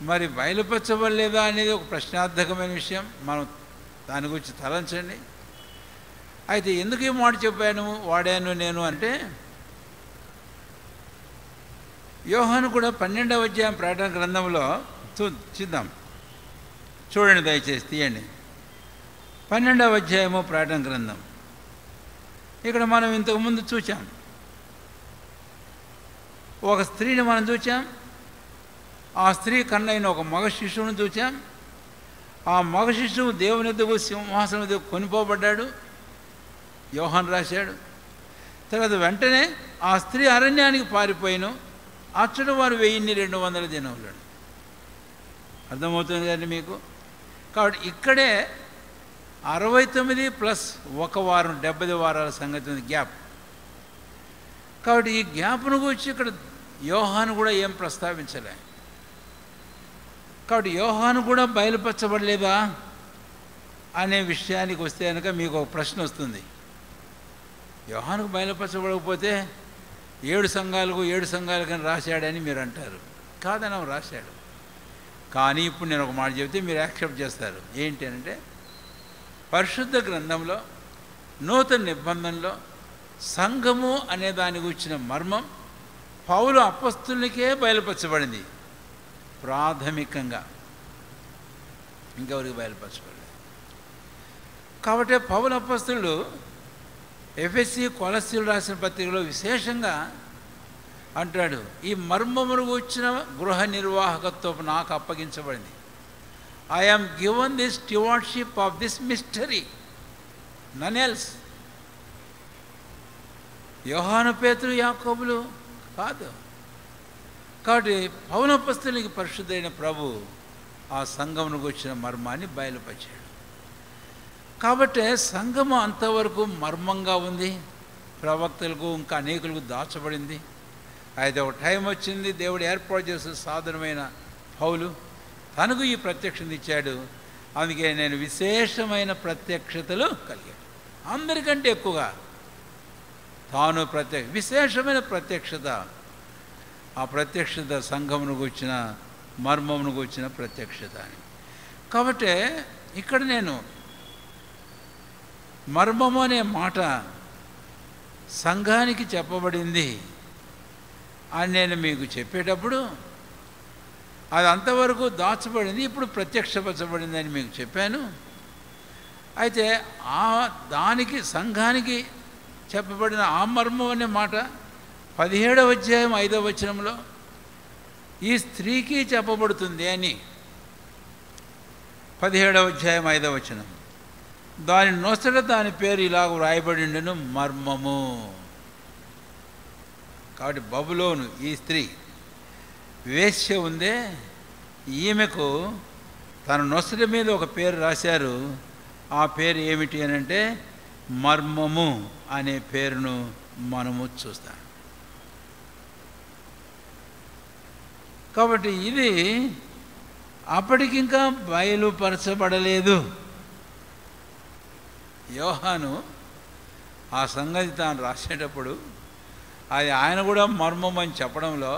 మరి బయలుపరచబడలేదా అనేది ఒక ప్రశ్నార్థకమైన విషయం. మనం దాని గురించి తలంచండి. అయితే ఎందుకు ఈ మాట వాడాను నేను అంటే, యోహాను కూడా 12వ అధ్యాయం ప్రకటన గ్రంథంలో చూద్దాం. చూడండి దయచేసి, తీయండి. 12వ అధ్యాయము ప్రకటన గ్రంథం. ఇక్కడ మనం ఇంతకుముందు చూచాం, ఒక స్త్రీని మనం చూచాం. ఆ స్త్రీ కన్నైన ఒక మగ శిశువును చూచాం. ఆ మగ శిశువు దేవుని ఎదుగు సింహాసనం ఎదుగు కొనిపోబడ్డాడు, యోహాను రాశాడు. తర్వాత వెంటనే ఆ స్త్రీ అరణ్యానికి పారిపోయిను, అచ్చట వారు 1200 దినములు. అర్థమవుతుంది కదండి మీకు? కాబట్టి ఇక్కడే 69 ప్లస్ 1 వారం 70 వారాల సంగతి ఉంది, గ్యాప్. కాబట్టి ఈ గ్యాప్ను గురించి ఇక్కడ యోహాను కూడా ఏం ప్రస్తావించలే. కాబట్టి యోహాను కూడా బయలుపరచబడలేదా అనే విషయానికి వస్తే కనుక మీకు ఒక ప్రశ్న వస్తుంది. యోహానుకు బయలుపరచబడకపోతే 7 సంఘాలకని రాశాడని మీరు అంటారు. కాదని రాశాడు. కానీ ఇప్పుడు నేను ఒక మాట చెబితే మీరు యాక్సెప్ట్ చేస్తారు. ఏంటి అంటే, పరిశుద్ధ గ్రంథంలో నూతన నిబంధనలో సంఘము అనే దాని గురించిన మర్మం పౌలు అపొస్తలునికే బయలుపరచబడింది ప్రాథమికంగా, ఇంకెవరికి బయలుపరచబడలేదు. కాబట్టి పౌలు అపొస్తలుడు ఎఫెసీ కొలస్సీలు రాసిన పత్రికలో విశేషంగా అంటాడు, ఈ మర్మమును వచ్చిన గృహ నిర్వాహకత్వం నాకు అప్పగించబడింది. I am given the stewardship of this mystery, none else. యోహాను, పేతురు, యాకోబులు కాదు. కాబట్టి పౌలు అపొస్తలునికి పరిశుద్ధైన ప్రభు ఆ సంఘమునకు వచ్చిన మర్మాన్ని బయలుపరిచాడు. కాబట్టి సంఘము అంతవరకు మర్మంగా ఉంది, ప్రవక్తలకు ఇంకా అనేకులకు దాచబడింది. అయితే ఒక టైం వచ్చింది, దేవుడు ఏర్పాటు చేసిన సాధనమైన పౌలు తనకు ఈ ప్రత్యక్షత ఇచ్చాడు. అందుకే నేను విశేషమైన ప్రత్యక్షతలు కలిగాడు. అందరికంటే ఎక్కువగా తాను విశేషమైన ప్రత్యక్షత. ఆ ప్రత్యక్షత సంఘమునకు వచ్చిన మర్మమునకు వచ్చిన ప్రత్యక్షత అని. కాబట్టి ఇక్కడ నేను మర్మము అనే మాట సంఘానికి చెప్పబడింది అని నేను మీకు చెప్పేటప్పుడు అది అంతవరకు దాచబడింది, ఇప్పుడు ప్రత్యక్షపరచబడింది అని మీకు చెప్పాను. అయితే దానికి సంఘానికి చెప్పబడిన ఆ మర్మం అనే మాట 17వ అధ్యాయం 5వ వచనంలో ఈ స్త్రీకి చెప్పబడుతుంది అని. 17వ అధ్యాయం 5వ వచనం, దాని నొసట దాని పేరు ఇలాగ వ్రాయబడి ఉండెను, మర్మము. కాబట్టి బబులోను ఈ స్త్రీ వేశ్య ఉందే, ఈమెకు తన నొసట మీద ఒక పేరు రాశారు. ఆ పేరు ఏమిటి అని అంటే మర్మము అనే పేరును మనము చూస్తాం. కాబట్టి ఇది అప్పటికింకా బయలుపరచబడలేదు. యోహాను ఆ సంగతి తాను రాసేటప్పుడు అది ఆయన కూడా మర్మం అని చెప్పడంలో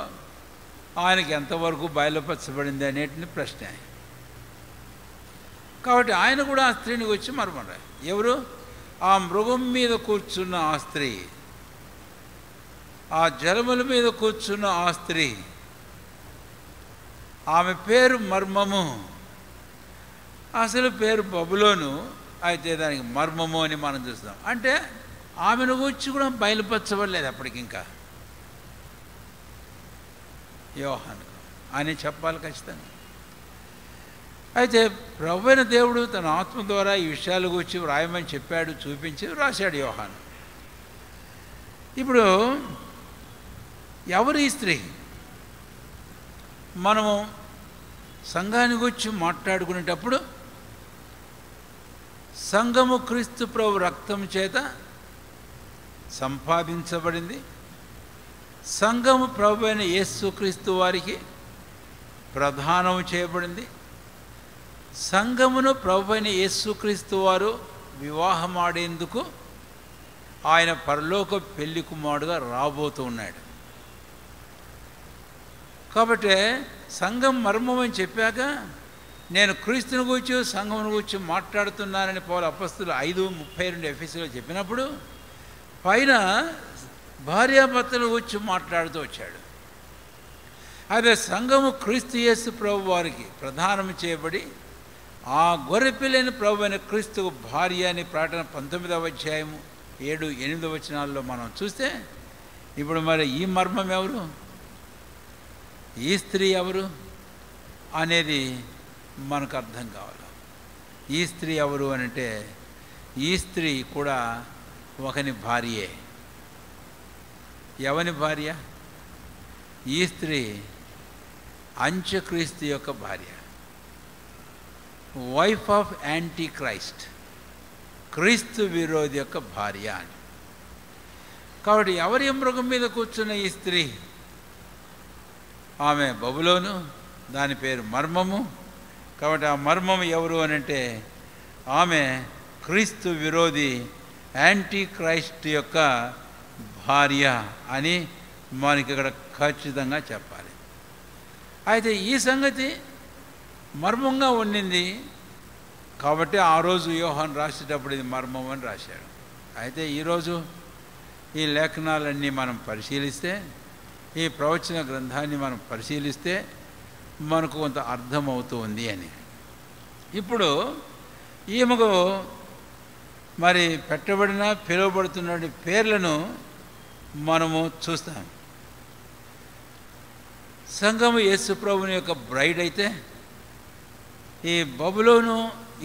ఆయనకి ఎంతవరకు బయలుపరచబడింది అనేటిని ప్రశ్న. కాబట్టి ఆయన కూడా ఆ స్త్రీని వచ్చి మర్మం రాయి. ఎవరు? ఆ మృగం మీద కూర్చున్న ఆ స్త్రీ, ఆ జలముల మీద కూర్చున్న ఆ స్త్రీ, ఆమె పేరు మర్మము. అసలు పేరు బబులోను, అయితే దానికి మర్మము అని మనం చూస్తాం. అంటే ఆమెను గురించి కూడా బయలుపరచబడలేదు అప్పటికింకా యోహాను అని చెప్పాలి ఖచ్చితంగా. అయితే ప్రభువైన దేవుడు తన ఆత్మ ద్వారా ఈ విషయాల గురించి వ్రాయమని చెప్పాడు, చూపించి రాశాడు యోహాను. ఇప్పుడు ఎవరు ఈ స్త్రీ? మనము సంఘాన్ని గురించి మాట్లాడుకునేటప్పుడు సంఘము క్రీస్తు ప్రభు రక్తం చేత సంపాదించబడింది. సంఘము ప్రభు అయిన యేసుక్రీస్తు వారికి ప్రధానం చేయబడింది. సంఘమును ప్రభు అయిన యేసుక్రీస్తు వారు వివాహమాడేందుకు ఆయన పరలోక పెళ్లి కుమారుడుగా రాబోతూ ఉన్నాడు. కాబట్టి సంఘం మర్మం అని చెప్పాక నేను క్రీస్తుని గురించి సంఘమును గురించి మాట్లాడుతున్నానని పౌలు అపొస్తలులు 5:32 ఎఫెసీలో చెప్పినప్పుడు పైన భార్యాభర్తల గురించి మాట్లాడుతూ వచ్చాడు. అదే సంఘము క్రీస్తు యేసు ప్రభు వారికి ప్రధానం చేయబడి ఆ గొర్రెపిల్లని ప్రభు అయిన క్రీస్తుకు భార్య అని ప్రకటన 19వ అధ్యాయము 7-8 వచనాల్లో మనం చూస్తే, ఇప్పుడు మరి ఈ మర్మం ఎవరు, ఈ స్త్రీ ఎవరు అనేది మనకు అర్థం కావాలి. ఈ స్త్రీ ఎవరు అని అంటే ఈ స్త్రీ కూడా ఒకని భార్యే. ఎవని భార్య? ఈ స్త్రీ అంత్యక్రీస్తు యొక్క భార్య, వైఫ్ ఆఫ్ యాంటీ క్రైస్ట్, క్రీస్తు విరోధి యొక్క భార్య అని. కాబట్టి ఎవరి మృగం మీద కూర్చున్న ఈ స్త్రీ, ఆమె బబులోను, దాని పేరు మర్మము. కాబట్టి ఆ మర్మము ఎవరు అని అంటే ఆమె క్రీస్తు విరోధి యాంటీ క్రైస్ట్ యొక్క భార్య అని మనకి ఇక్కడ ఖచ్చితంగా చెప్పాలి. అయితే ఈ సంగతి మర్మంగా ఉండింది కాబట్టి ఆ రోజు యోహాను రాసేటప్పుడు ఇది మర్మం అని రాశాడు. అయితే ఈరోజు ఈ లేఖనాలన్నీ మనం పరిశీలిస్తే, ఈ ప్రవచన గ్రంథాన్ని మనం పరిశీలిస్తే మనకు కొంత అర్థమవుతూ ఉంది అని. ఇప్పుడు ఈమెకు మరి పెట్టబడిన పిలువబడుతున్న పేర్లను మనము చూస్తాం. సంఘము యేసు ప్రభుని యొక్క బ్రైడ్ అయితే, ఈ బబులోను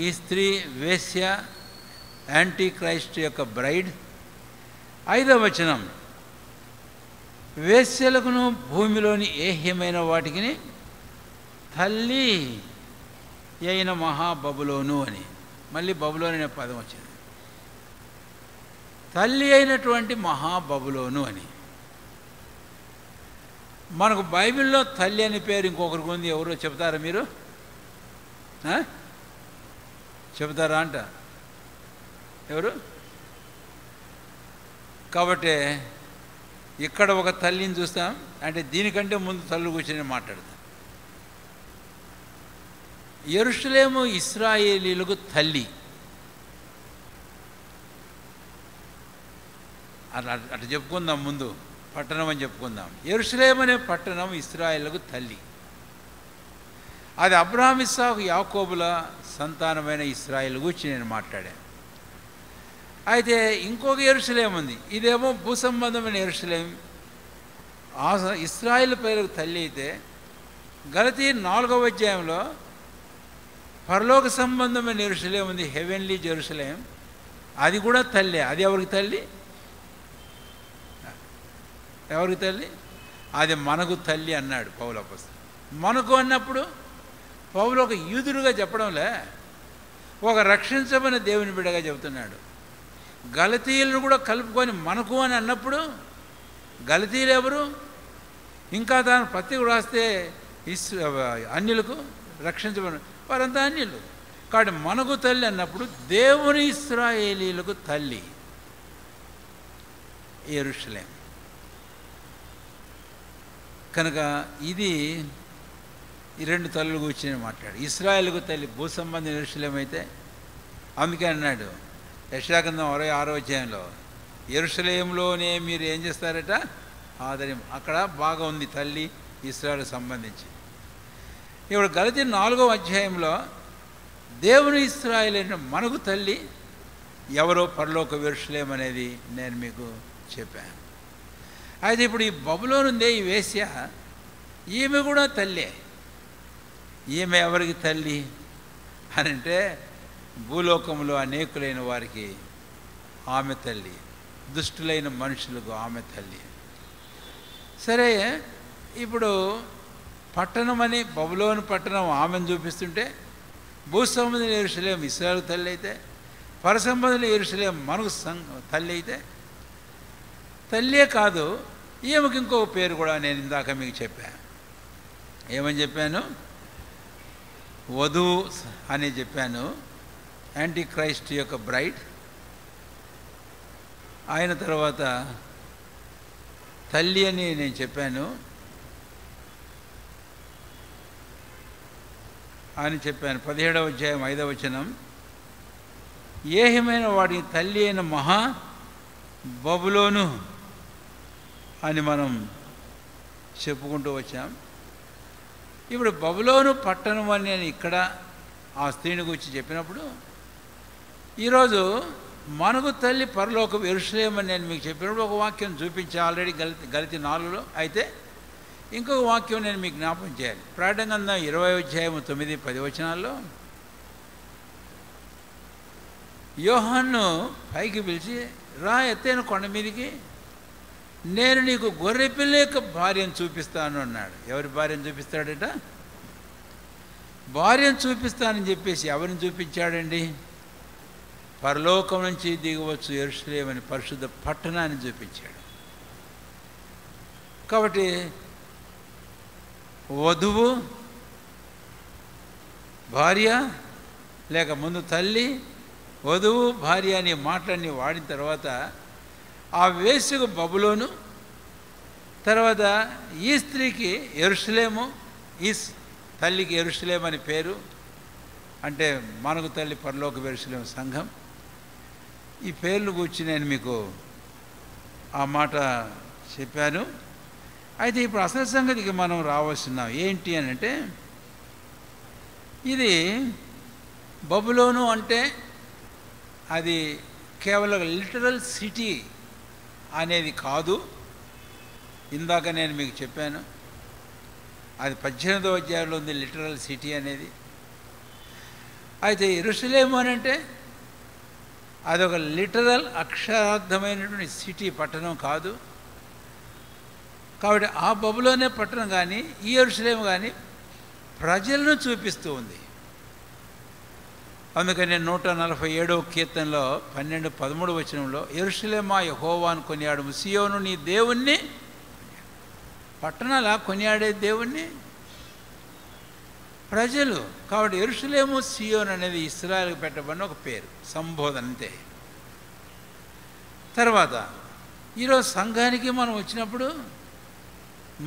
ఈ స్త్రీ వేశ్య యాంటీ క్రైస్ట్ యొక్క బ్రైడ్. 5వ వచనం, వేశ్యలకును భూమిలోని ఏహ్యమైన వాటికి తల్లి అయిన మహాబబులోను అని, మళ్ళీ బబులోను అనే పదం వచ్చింది. తల్లి అయినటువంటి మహాబబులోను అని. మనకు బైబిల్లో తల్లి అనే పేరు ఇంకొకరికి ఉంది. ఎవరో చెప్తారా మీరు? చెబుతారా అంట? ఎవరు? కాబట్టి ఇక్కడ ఒక తల్లిని చూస్తాం. అంటే దీనికంటే ముందు తల్లి కూర్చొని మాట్లాడతాం. యెరూషలేము ఇశ్రాయేలీలకు తల్లి. అట్లా చెప్పుకుందాం. ముందు పట్టణం అని చెప్పుకుందాం. యెరూషలేము అనే పట్టణం ఇశ్రాయేలుకు తల్లి. అది అబ్రహాము ఇస్సాకు యాకోబుల సంతానమైన ఇశ్రాయేలు గురించి నేను మాట్లాడాను. అయితే ఇంకొక యెరూషలేము ఉంది. ఇదేమో భూసంబంధమైన యెరూషలేము. ఆ ఇశ్రాయేలు పేరుకు తల్లి అయితే, గలతీ 4వ అధ్యాయంలో పరలోక సంబంధమైన యెరూషలేము ఉంది, హెవెన్లీ జెరూసలేం. అది కూడా తల్లి. అది ఎవరికి తల్లి? ఎవరికి తల్లి? అది మనకు తల్లి అన్నాడు పౌలు అపోస్తలుడు. మనకు అన్నప్పుడు పౌలు ఒక యూదుడుగా చెప్పడంలే, ఒక రక్షించబడిన దేవుని బిడ్డగా చెబుతున్నాడు. గలతీయులను కూడా కలుపుకొని మనకు అని అన్నప్పుడు గలతీయులు ఎవరు? ఇంకా తాను పత్రిక రాస్తే అన్యులకు రక్షించబడిన వారంతా అన్యులు. కాబట్టి మనకు తల్లి అన్నప్పుడు దేవుని ఇశ్రాయేలీలకు తల్లి యెరూషలేం. కనుక ఇది ఈ 2 తల్లులు కూర్చొని మాట్లాడు. ఇశ్రాయేలుకు తల్లి భూసంబంధం యెరూషలేం అయితే, అందుకే అన్నాడు యెషయా గ్రంథం 66వ అధ్యాయంలో, యెరూషలేంలోనే మీరు ఏం చేస్తారట? ఆదర్యం. అక్కడ బాగా ఉంది తల్లి ఇశ్రాయేలుకు సంబంధించి. ఇప్పుడు గలతీ 4వ అధ్యాయంలో దేవుని ఇశ్రాయేలు అంటే మనకు తల్లి ఎవరో పరలోక యెరూషలేం అనేది నేను మీకు చెప్పాను. అయితే ఇప్పుడు ఈ బబులోను ఉందే, ఈ వేశ్య, ఈమె కూడా తల్లే. ఈమె ఎవరికి తల్లి అని అంటే, భూలోకంలో అనేకులైన వారికి ఆమె తల్లి, దుష్టులైన మనుషులకు ఆమె తల్లి. సరే, ఇప్పుడు పట్టణం అని బబులోను పట్టణం ఆమెను చూపిస్తుంటే, భూసంబంధుల యెరూషలేం ఇశ్రాయేలు తల్లి అయితే, పరసంబంధుల యెరూషలేం మనకు తల్లి అయితే, తల్లే కాదు ఈమెకి ఇంకొక పేరు కూడా నేను ఇందాక మీకు చెప్పాను. ఏమని చెప్పాను? వధువు అని చెప్పాను. యాంటీ క్రైస్ట్ యొక్క బ్రైడ్. ఆయన తర్వాత తల్లి అని నేను చెప్పాను అని చెప్పాను. 17వ అధ్యాయం 5వ వచనం, ఏహమైన వాడి తల్లి అయిన మహా బబులోను అని మనం చెప్పుకుంటూ వచ్చాం. ఇప్పుడు బబులోను పట్టణం అని నేను ఇక్కడ ఆ స్త్రీని గురించి చెప్పినప్పుడు, ఈరోజు మనకు తల్లి పరలోక యెరూషలేం అని నేను మీకు చెప్పినప్పుడు ఒక వాక్యం చూపించా ఆల్రెడీ గలతీ 4లో. అయితే ఇంకొక వాక్యం నేను మీకు జ్ఞాపకం చేయాలి. ప్రకటన గ్రంథం 20వ అధ్యాయం 9-10 వచనాల్లో యోహాను పైకి పిలిచి, రా ఎత్తైన కొండ మీదికి, నేను నీకు గొర్రెపిల్ల యొక్క భార్యను చూపిస్తాను అన్నాడు. ఎవరి భార్యను చూపిస్తాడట? భార్యను చూపిస్తానని చెప్పేసి ఎవరిని చూపించాడండి? పరలోకం నుంచి దిగవచ్చు యెరూషలేం అని పరిశుద్ధ పట్టణాన్ని చూపించాడు. కాబట్టి వధువు, భార్య, లేక ముందు తల్లి, వధువు, భార్య అనే మాటలన్నీ వాడిన తర్వాత ఆ వేశ్యకు బబులోను, తర్వాత ఈ స్త్రీకి యెరూషలేము, ఈ తల్లికి యెరూషలేము అని పేరు, అంటే మనకు తల్లి పరలోక యెరూషలేము సంఘం. ఈ పేర్లు గురించి నేను మీకు ఆ మాట చెప్పాను. అయితే ఇప్పుడు అసలు సంగతికి మనం రావాల్సినాం. ఏంటి అని అంటే, ఇది బబులోను అంటే అది కేవలం లిటరల్ సిటీ అనేది కాదు. ఇందాక నేను మీకు చెప్పాను, అది 18వ అధ్యాయంలో ఉంది లిటరల్ సిటీ అనేది. అయితే యెరూషలేము అని అంటే అదొక లిటరల్ అక్షరార్థమైనటువంటి సిటీ, పట్టణం కాదు. కాబట్టి ఆ బబులోనే పట్టణం కానీ ఈ యెరూషలేము కానీ ప్రజలను చూపిస్తూ ఉంది. అందుకని 147వ కీర్తనలో 12-13 వచనంలో యెరూషలేమా యెహోవాను కొనియాడుము, సియోను నీ దేవుణ్ణి. పట్టణాల కొనియాడే దేవుణ్ణి ప్రజలు. కాబట్టి యెరూషలేము, సియోను అనేది ఇశ్రాయేలుకు పెట్టబడిన ఒక పేరు, సంబోధన అంతే. తర్వాత ఈరోజు సంఘానికి మనం వచ్చినప్పుడు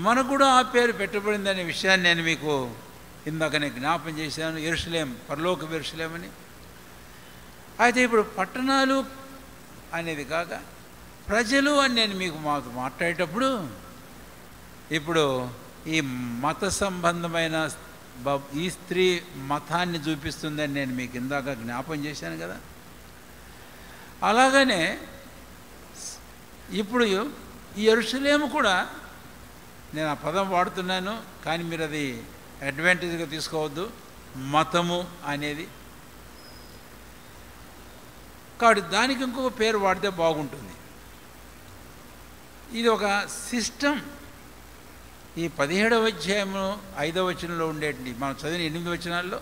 మనకు కూడా ఆ పేరు పెట్టబడిందనే విషయాన్ని నేను మీకు ఇందాకనే జ్ఞాపం చేశాను. యెరూషలేం పరలోక యెరూషలేం అని. అయితే ఇప్పుడు పట్టణాలు అనేది కాక ప్రజలు అని నేను మీకు మాట్లాడేటప్పుడు ఇప్పుడు ఈ మత సంబంధమైన ఈ స్త్రీ మతాన్ని చూపిస్తుందని నేను మీకు ఇందాక జ్ఞాపం చేశాను కదా. అలాగనే ఇప్పుడు ఈ యెరూషలేము కూడా, నేను ఆ పదం వాడుతున్నాను కానీ మీరు అది అడ్వాంటేజ్గా తీసుకోవద్దు, మతము అనేది. కాబట్టి దానికి ఇంకొక పేరు వాడితే బాగుంటుంది. ఇది ఒక సిస్టమ్. ఈ 17వ అధ్యాయము 5వ వచనంలో ఉండేటి మనం చదివిన 8 వచనాల్లో,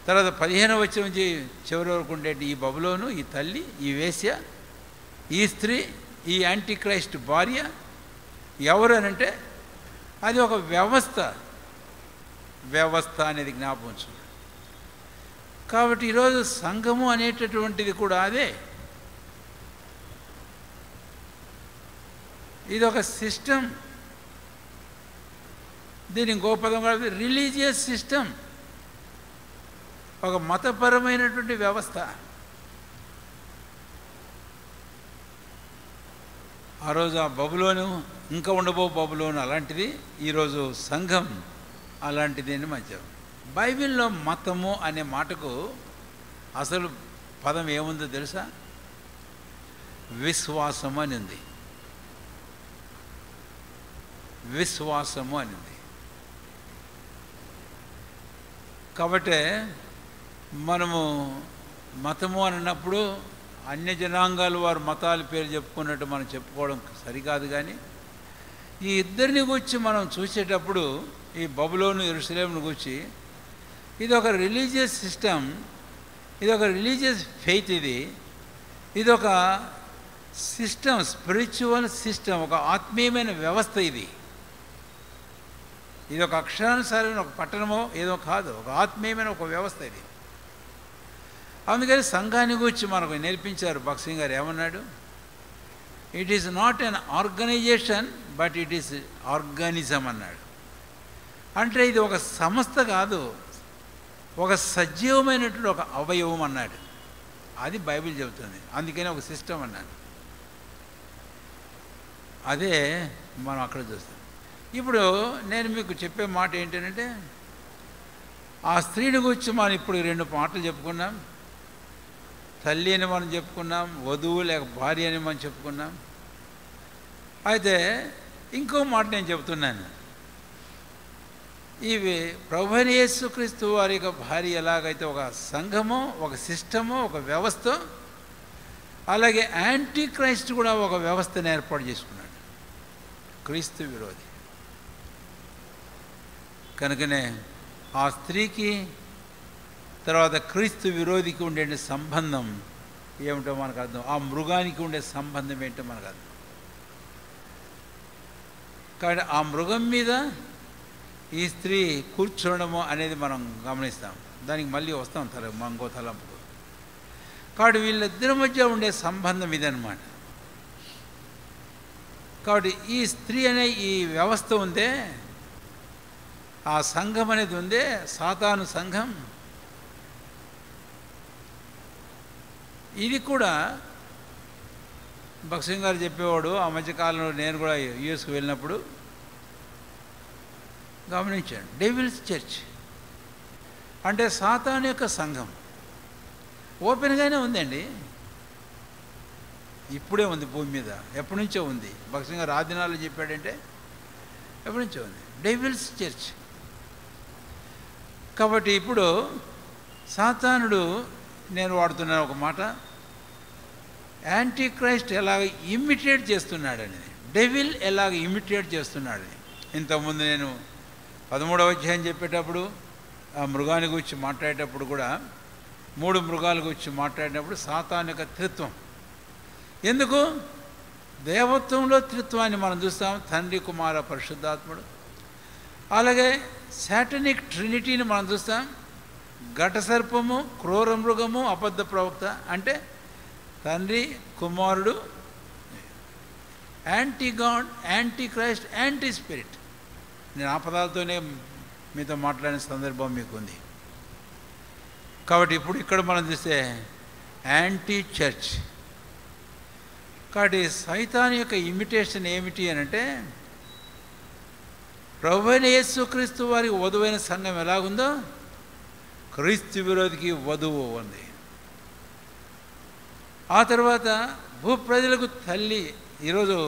తర్వాత 15వ వచనం నుంచి చివరి వరకు ఉండేటి ఈ బబులోను, ఈ తల్లి, ఈ వేశ్య, ఈ స్త్రీ, ఈ యాంటీ క్రైస్ట్ భార్య ఎవరు అనంటే అది ఒక వ్యవస్థ అనేది జ్ఞాపకం. కాబట్టి ఈరోజు సంఘము అనేటటువంటిది కూడా అదే. ఇది ఒక సిస్టమ్. దీని ఇంకో పదం కాదు, రిలీజియస్ సిస్టమ్, ఒక మతపరమైనటువంటి వ్యవస్థ. ఆ రోజు ఆ బబులోను, ఇంకా ఉండబో బబులోను అలాంటిది, ఈరోజు సంఘం అలాంటిది అని మధ్య. బైబిల్లో మతము అనే మాటకు అసలు పదం ఏముందో తెలుసా? విశ్వాసము అని ఉంది. విశ్వాసము అని ఉంది. కాబట్టి మనము మతము అని అన్నప్పుడు అన్య జనాంగాలు వారు మతాల పేరు చెప్పుకున్నట్టు మనం చెప్పుకోవడం సరికాదు. కానీ ఈ ఇద్దరిని గురించి మనం చూసేటప్పుడు ఈ బబులోను, యెరూషలేమును గురించి ఇది ఒక రిలీజియస్ సిస్టమ్, ఇది ఒక రిలీజియస్ ఫెయిత్, ఇది ఒక సిస్టమ్, స్పిరిచువల్ సిస్టమ్, ఒక ఆత్మీయమైన వ్యవస్థ. ఇది ఒక అక్షరానుసారమైన ఒక పట్టణమో ఏదో కాదు, ఒక ఆత్మీయమైన ఒక వ్యవస్థ ఇది. అందుకని సంఘాన్ని గురించి మనకు నేర్పించారు. భక్సింగ్ గారు ఏమన్నాడు? It is not an organization but it is organism అన్నాడు. అంటే ఇది ఒక సంస్థ కాదు, ఒక సజీవమైనటువంటి ఒక అవయవం అన్నాడు. అది బైబిల్ చెబుతుంది. అందుకని ఒక సిస్టమ్ అన్నాడు. అదే మనం అక్కడ చూస్తాం. ఇప్పుడు నేను మీకు చెప్పే మాట ఏంటంటే, ఆ స్త్రీని గురించి మనం ఇప్పుడు 2 మాటలు చెప్పుకున్నాం. తల్లి అని మనం చెప్పుకున్నాం, వధువు లేక భార్య అని మనం చెప్పుకున్నాం. అయితే ఇంకో మాట నేను చెబుతున్నాను. ఇవి ప్రభువైన యేసుక్రీస్తు వారి యొక్క భార్య ఎలాగైతే ఒక సంఘమో, ఒక సిస్టమో, ఒక వ్యవస్థ, అలాగే యాంటీ క్రైస్ట్ కూడా ఒక వ్యవస్థను ఏర్పాటు చేసుకున్నాడు, క్రీస్తు విరోధి. కనుకనే ఆ స్త్రీకి తర్వాత క్రీస్తు విరోధికి ఉండే సంబంధం ఏమిటో మనకు అర్థం, ఆ మృగానికి ఉండే సంబంధం ఏంటో మనకు అర్థం. కాబట్టి ఆ మృగం మీద ఈ స్త్రీ కూర్చోవడము అనేది మనం గమనిస్తాం. దానికి మళ్ళీ వస్తాం ఇంకో తలంపుకు. కాబట్టి వీళ్ళిద్దరి మధ్య ఉండే సంబంధం ఇదన్నమాట. కాబట్టి ఈ స్త్రీ అనే ఈ వ్యవస్థ ఉందే, ఆ సంఘం అనేది ఉందే, సాతాను సంఘం, ఇది కూడా భక్సింగ్ గారు చెప్పేవాడు. ఆ మధ్యకాలంలో నేను కూడా యూఎస్కి వెళ్ళినప్పుడు గమనించాను. డెవిల్స్ చర్చ్ అంటే సాతాను యొక్క సంఘం ఓపెన్గానే ఉందండి. ఇప్పుడే ఉంది భూమి మీద, ఎప్పటి నుంచో ఉంది. భక్సింగ్ గారు ఆదినాలు చెప్పాడంటే ఎప్పటి నుంచో ఉంది డెవిల్స్ చర్చ్. కాబట్టి ఇప్పుడు సాతానుడు, నేను వాడుతున్న ఒక మాట, యాంటీ క్రైస్ట్ ఎలాగ ఇమిటేట్ చేస్తున్నాడని, డెవిల్ ఎలాగ ఇమిటేట్ చేస్తున్నాడని. ఇంతకుముందు నేను 13వ అధ్యాయం చెప్పేటప్పుడు ఆ మృగాన్ని గురించి మాట్లాడేటప్పుడు కూడా 3 మృగాల గురించి మాట్లాడినప్పుడు సాతాను యొక్క త్రిత్వం. ఎందుకు? దేవత్వంలో త్రిత్వాన్ని మనం చూస్తాం, తండ్రి కుమార పరిశుద్ధాత్ముడు. అలాగే శాటనిక్ ట్రినిటీని మనం చూస్తాం, ఘట సర్పము, క్రూర మృగము, అబద్ధ ప్రవక్త. అంటే తండ్రి, కుమారుడు, anti God, anti Christ, anti spirit. నేను ఆ పదాలతోనే మీతో మాట్లాడిన సందర్భం మీకు ఉంది. కాబట్టి ఇప్పుడు ఇక్కడ మనం చూస్తే యాంటీ చర్చ్. కాబట్టి సైతాన్ యొక్క ఇమిటేషన్ ఏమిటి అని అంటే, ప్రభువైన యేసుక్రీస్తు వారికి వధువైన సంఘం ఎలాగుందో క్రీస్తు విరోధికి వధువు ఉంది. ఆ తర్వాత భూప్రజలకు తల్లి, ఈరోజు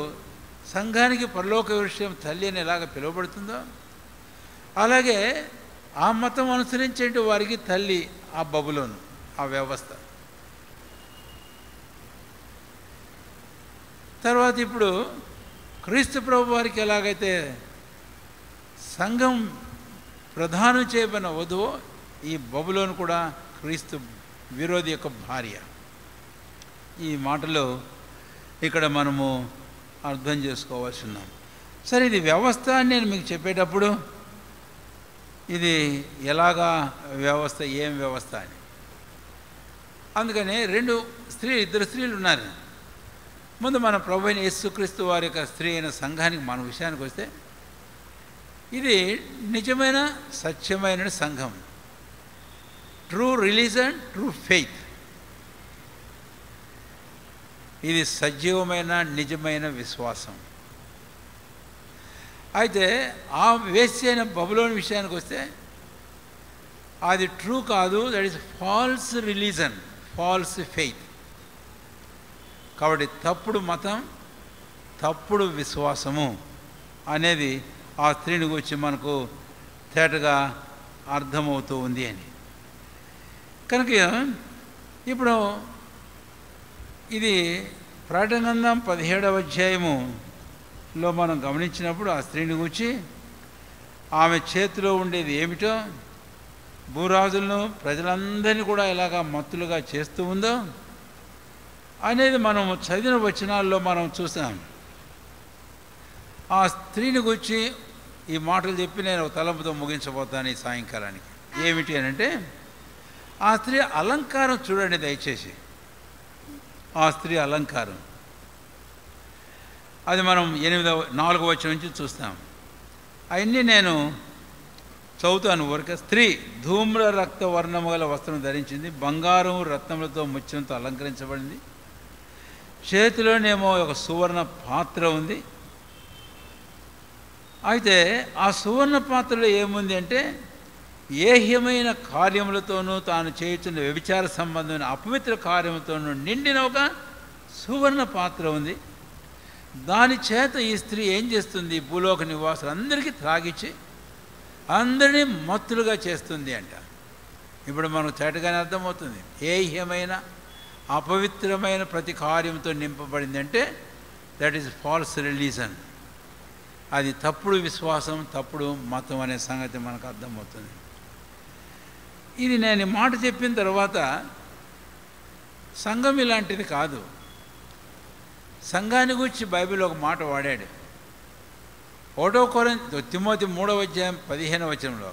సంఘానికి పరలోక విషయం తల్లి అని ఎలాగ పిలువబడుతుందో, అలాగే ఆ మతం అనుసరించే వారికి తల్లి ఆ బబులోను, ఆ వ్యవస్థ. తర్వాత ఇప్పుడు క్రీస్తు ప్రభు వారికి ఎలాగైతే సంఘం ప్రధానం చేయబడిన వధువు, ఈ బబులోను కూడా క్రీస్తు విరోధి యొక్క భార్య. ఈ మాటలు ఇక్కడ మనము అర్థం చేసుకోవాల్సి ఉన్నాం. సరే, ఇది వ్యవస్థ అని నేను మీకు చెప్పేటప్పుడు ఇది ఎలాగా వ్యవస్థ, ఏం వ్యవస్థ అని. అందుకనే ఇద్దరు స్త్రీలు ఉన్నారు. ముందు మన ప్రభు అయిన యేసుక్రీస్తు వారి యొక్క స్త్రీ అయిన సంఘానికి మన విషయానికి వస్తే, ఇది నిజమైన సత్యమైన సంఘం, ట్రూ రిలీజన్, ట్రూ ఫెయిత్. ఇది సజీవమైన నిజమైన విశ్వాసం. అయితే ఆ వేశ్య అయిన బబులోని విషయానికి వస్తే అది ట్రూ కాదు, that is false religion, false faith. కాబట్టి తప్పుడు మతం, తప్పుడు విశ్వాసము అనేది ఆ స్త్రీని గురించి మనకు తేటగా అర్థమవుతూ ఉంది అని. కనుక ఇప్పుడు ఇది ప్రకటన గ్రంథం 17వ అధ్యాయములో మనం గమనించినప్పుడు ఆ స్త్రీని గురించి, ఆమె చేతిలో ఉండేది ఏమిటో, భూరాజులను ప్రజలందరినీ కూడా ఎలాగా మత్తులుగా చేస్తూ ఉందో అనేది మనం చదివిన వచనాల్లో మనం చూసాం. ఆ స్త్రీని గురించి ఈ మాటలు చెప్పి నేను ఒక తలంపుతో ముగించబోతాను ఈ సాయంకాలానికి. ఏమిటి అని అంటే, ఆ స్త్రీ అలంకారం చూడండి దయచేసి. ఆ స్త్రీ అలంకారం అది మనం 4వ వచనం నుంచి చూస్తాం. అవన్నీ నేను చదువుతాను ఊరికే. స్త్రీ ధూమ్ర రక్త వర్ణము గల వస్త్రం ధరించింది, బంగారం రత్నములతో ముత్యంతో అలంకరించబడింది, చేతిలోనేమో ఒక సువర్ణ పాత్ర ఉంది. అయితే ఆ సువర్ణ పాత్రలో ఏముంది అంటే, ఏహ్యమైన కార్యములతోనూ తాను చేయుచున్న వ్యభిచార సంబంధమైన అపవిత్ర కార్యములతోనూ నిండిన ఒక సువర్ణ పాత్ర ఉంది. దాని చేత ఈ స్త్రీ ఏం చేస్తుంది, భూలోక నివాసులు అందరికీ త్రాగిచ్చి అందరినీ మత్తులుగా చేస్తుంది అంట. ఇప్పుడు మనకు చేటగానే అర్థమవుతుంది, ఏహ్యమైన అపవిత్రమైన ప్రతి కార్యంతో నింపబడింది అంటే దట్ ఈస్ ఫాల్స్ రిలీజన్. అది తప్పుడు విశ్వాసం, తప్పుడు మతం అనే సంగతి మనకు అర్థమవుతుంది. ఇది నేను ఈ మాట చెప్పిన తర్వాత సంఘం ఇలాంటిది కాదు. సంఘాన్ని గురించి బైబిల్ ఒక మాట వాడాడు. 1 కొరింథీ తిమోతి 3వ అధ్యాయం 15వ వచనంలో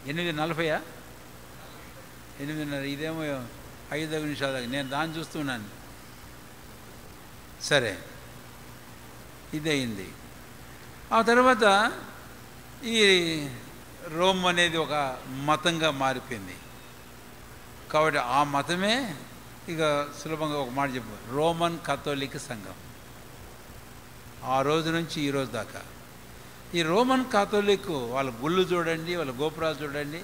8:40 8:30 ఇదేమో 5 నిమిషాల దాకా నేను దాన్ని చూస్తున్నాను. సరే, ఇదయింది. ఆ తర్వాత ఈ రోమ్ అనేది ఒక మతంగా మారిపోయింది. కాబట్టి ఆ మతమే ఇక సులభంగా ఒక మాట చెప్పు, రోమన్ కథోలిక్ సంఘం. ఆ రోజు నుంచి ఈ రోజు దాకా ఈ రోమన్ కాథోలిక్ వాళ్ళ గుళ్ళు చూడండి, వాళ్ళ గోపురాలు చూడండి,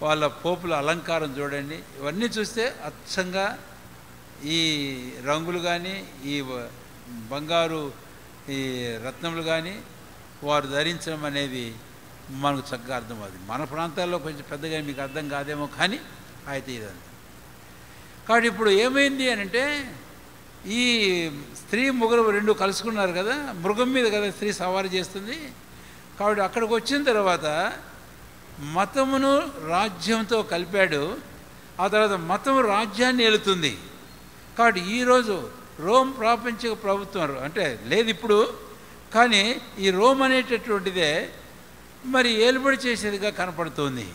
వాళ్ళ పోపుల అలంకారం చూడండి, ఇవన్నీ చూస్తే అచ్చంగా ఈ రంగులు కానీ ఈ బంగారు ఈ రత్నములు కానీ వారు ధరించడం అనేది మనకు చక్కగా అర్థమవుతుంది. మన ప్రాంతాల్లో కొంచెం పెద్దగా మీకు అర్థం కాదేమో, కానీ అయితే ఇదంతా. కాబట్టి ఇప్పుడు ఏమైంది అని అంటే, ఈ స్త్రీ మొగుడు రెండు కలుసుకున్నారు కదా, మృగం మీద కదా స్త్రీ సవారీ చేస్తుంది. కాబట్టి అక్కడికి వచ్చిన తర్వాత మతమును రాజ్యంతో కలిపాడు. ఆ తర్వాత మతం రాజ్యాన్ని ఏలుతుంది. కాబట్టి ఈరోజు రోమ్ ప్రాపంచిక ప్రభుత్వం అంటే లేదు ఇప్పుడు, కానీ ఈ రోమ్ అనేటటువంటిదే మరి ఏలుబడి చేసేదిగా కనపడుతుంది.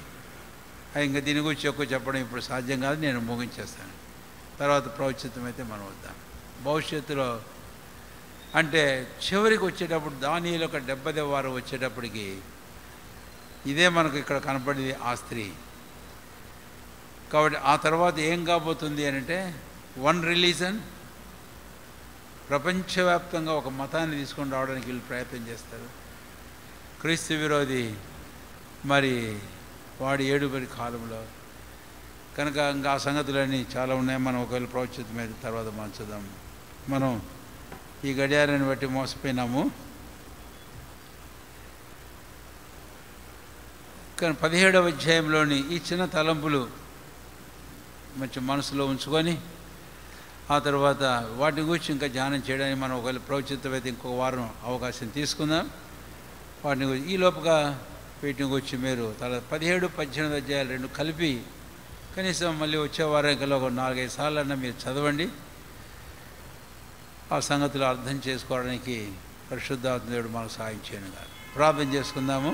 ఇంకా దీని గురించి ఎక్కువ చెప్పడం ఇప్పుడు సాధ్యం కాదు, నేను ముగించేస్తాను. తర్వాత ప్రవచితం అయితే మనం వద్దాం. భవిష్యత్తులో అంటే చివరికి వచ్చేటప్పుడు దానిలో ఒక 70వ వారం వచ్చేటప్పటికి ఇదే మనకు ఇక్కడ కనపడేది ఆ స్త్రీ. కాబట్టి ఆ తర్వాత ఏం కాబోతుంది అని అంటే, వన్ రిలీజన్, ప్రపంచవ్యాప్తంగా ఒక మతాన్ని తీసుకొని రావడానికి వీళ్ళు ప్రయత్నం చేస్తారు. క్రీస్తు విరోధి మరి వాడి ఏడుబడి కాలంలో కనుక ఇంకా ఆ సంగతులన్నీ చాలా ఉన్నాయి. మనం ఒకవేళ ప్రవచితం మీద తర్వాత మనం చూద్దాం. మనం ఈ గడియారాన్ని బట్టి మోసపోయినాము. కానీ 17వ అధ్యాయంలోని ఈ చిన్న తలంపులు మంచి మనసులో ఉంచుకొని ఆ తర్వాత వాటి గురించి ఇంకా ధ్యానం చేయడానికి మనం ఒకవేళ ప్రవచితం అయితే ఇంకో వారం అవకాశం తీసుకుందాం. వాటిని గురించి ఈ లోపుగా వీటిని గురించి మీరు 17, 18 అధ్యాయాలు రెండు కలిపి కనీసం మళ్ళీ వచ్చే వారం కల్లా ఒక 4-5 సార్లన్నా మీరు చదవండి. ఆ సంగతులు అర్థం చేసుకోవడానికి పరిశుద్ధాత్మ దేవుడు మనకు సహాయం చేయను. ప్రార్థన చేసుకుందాము.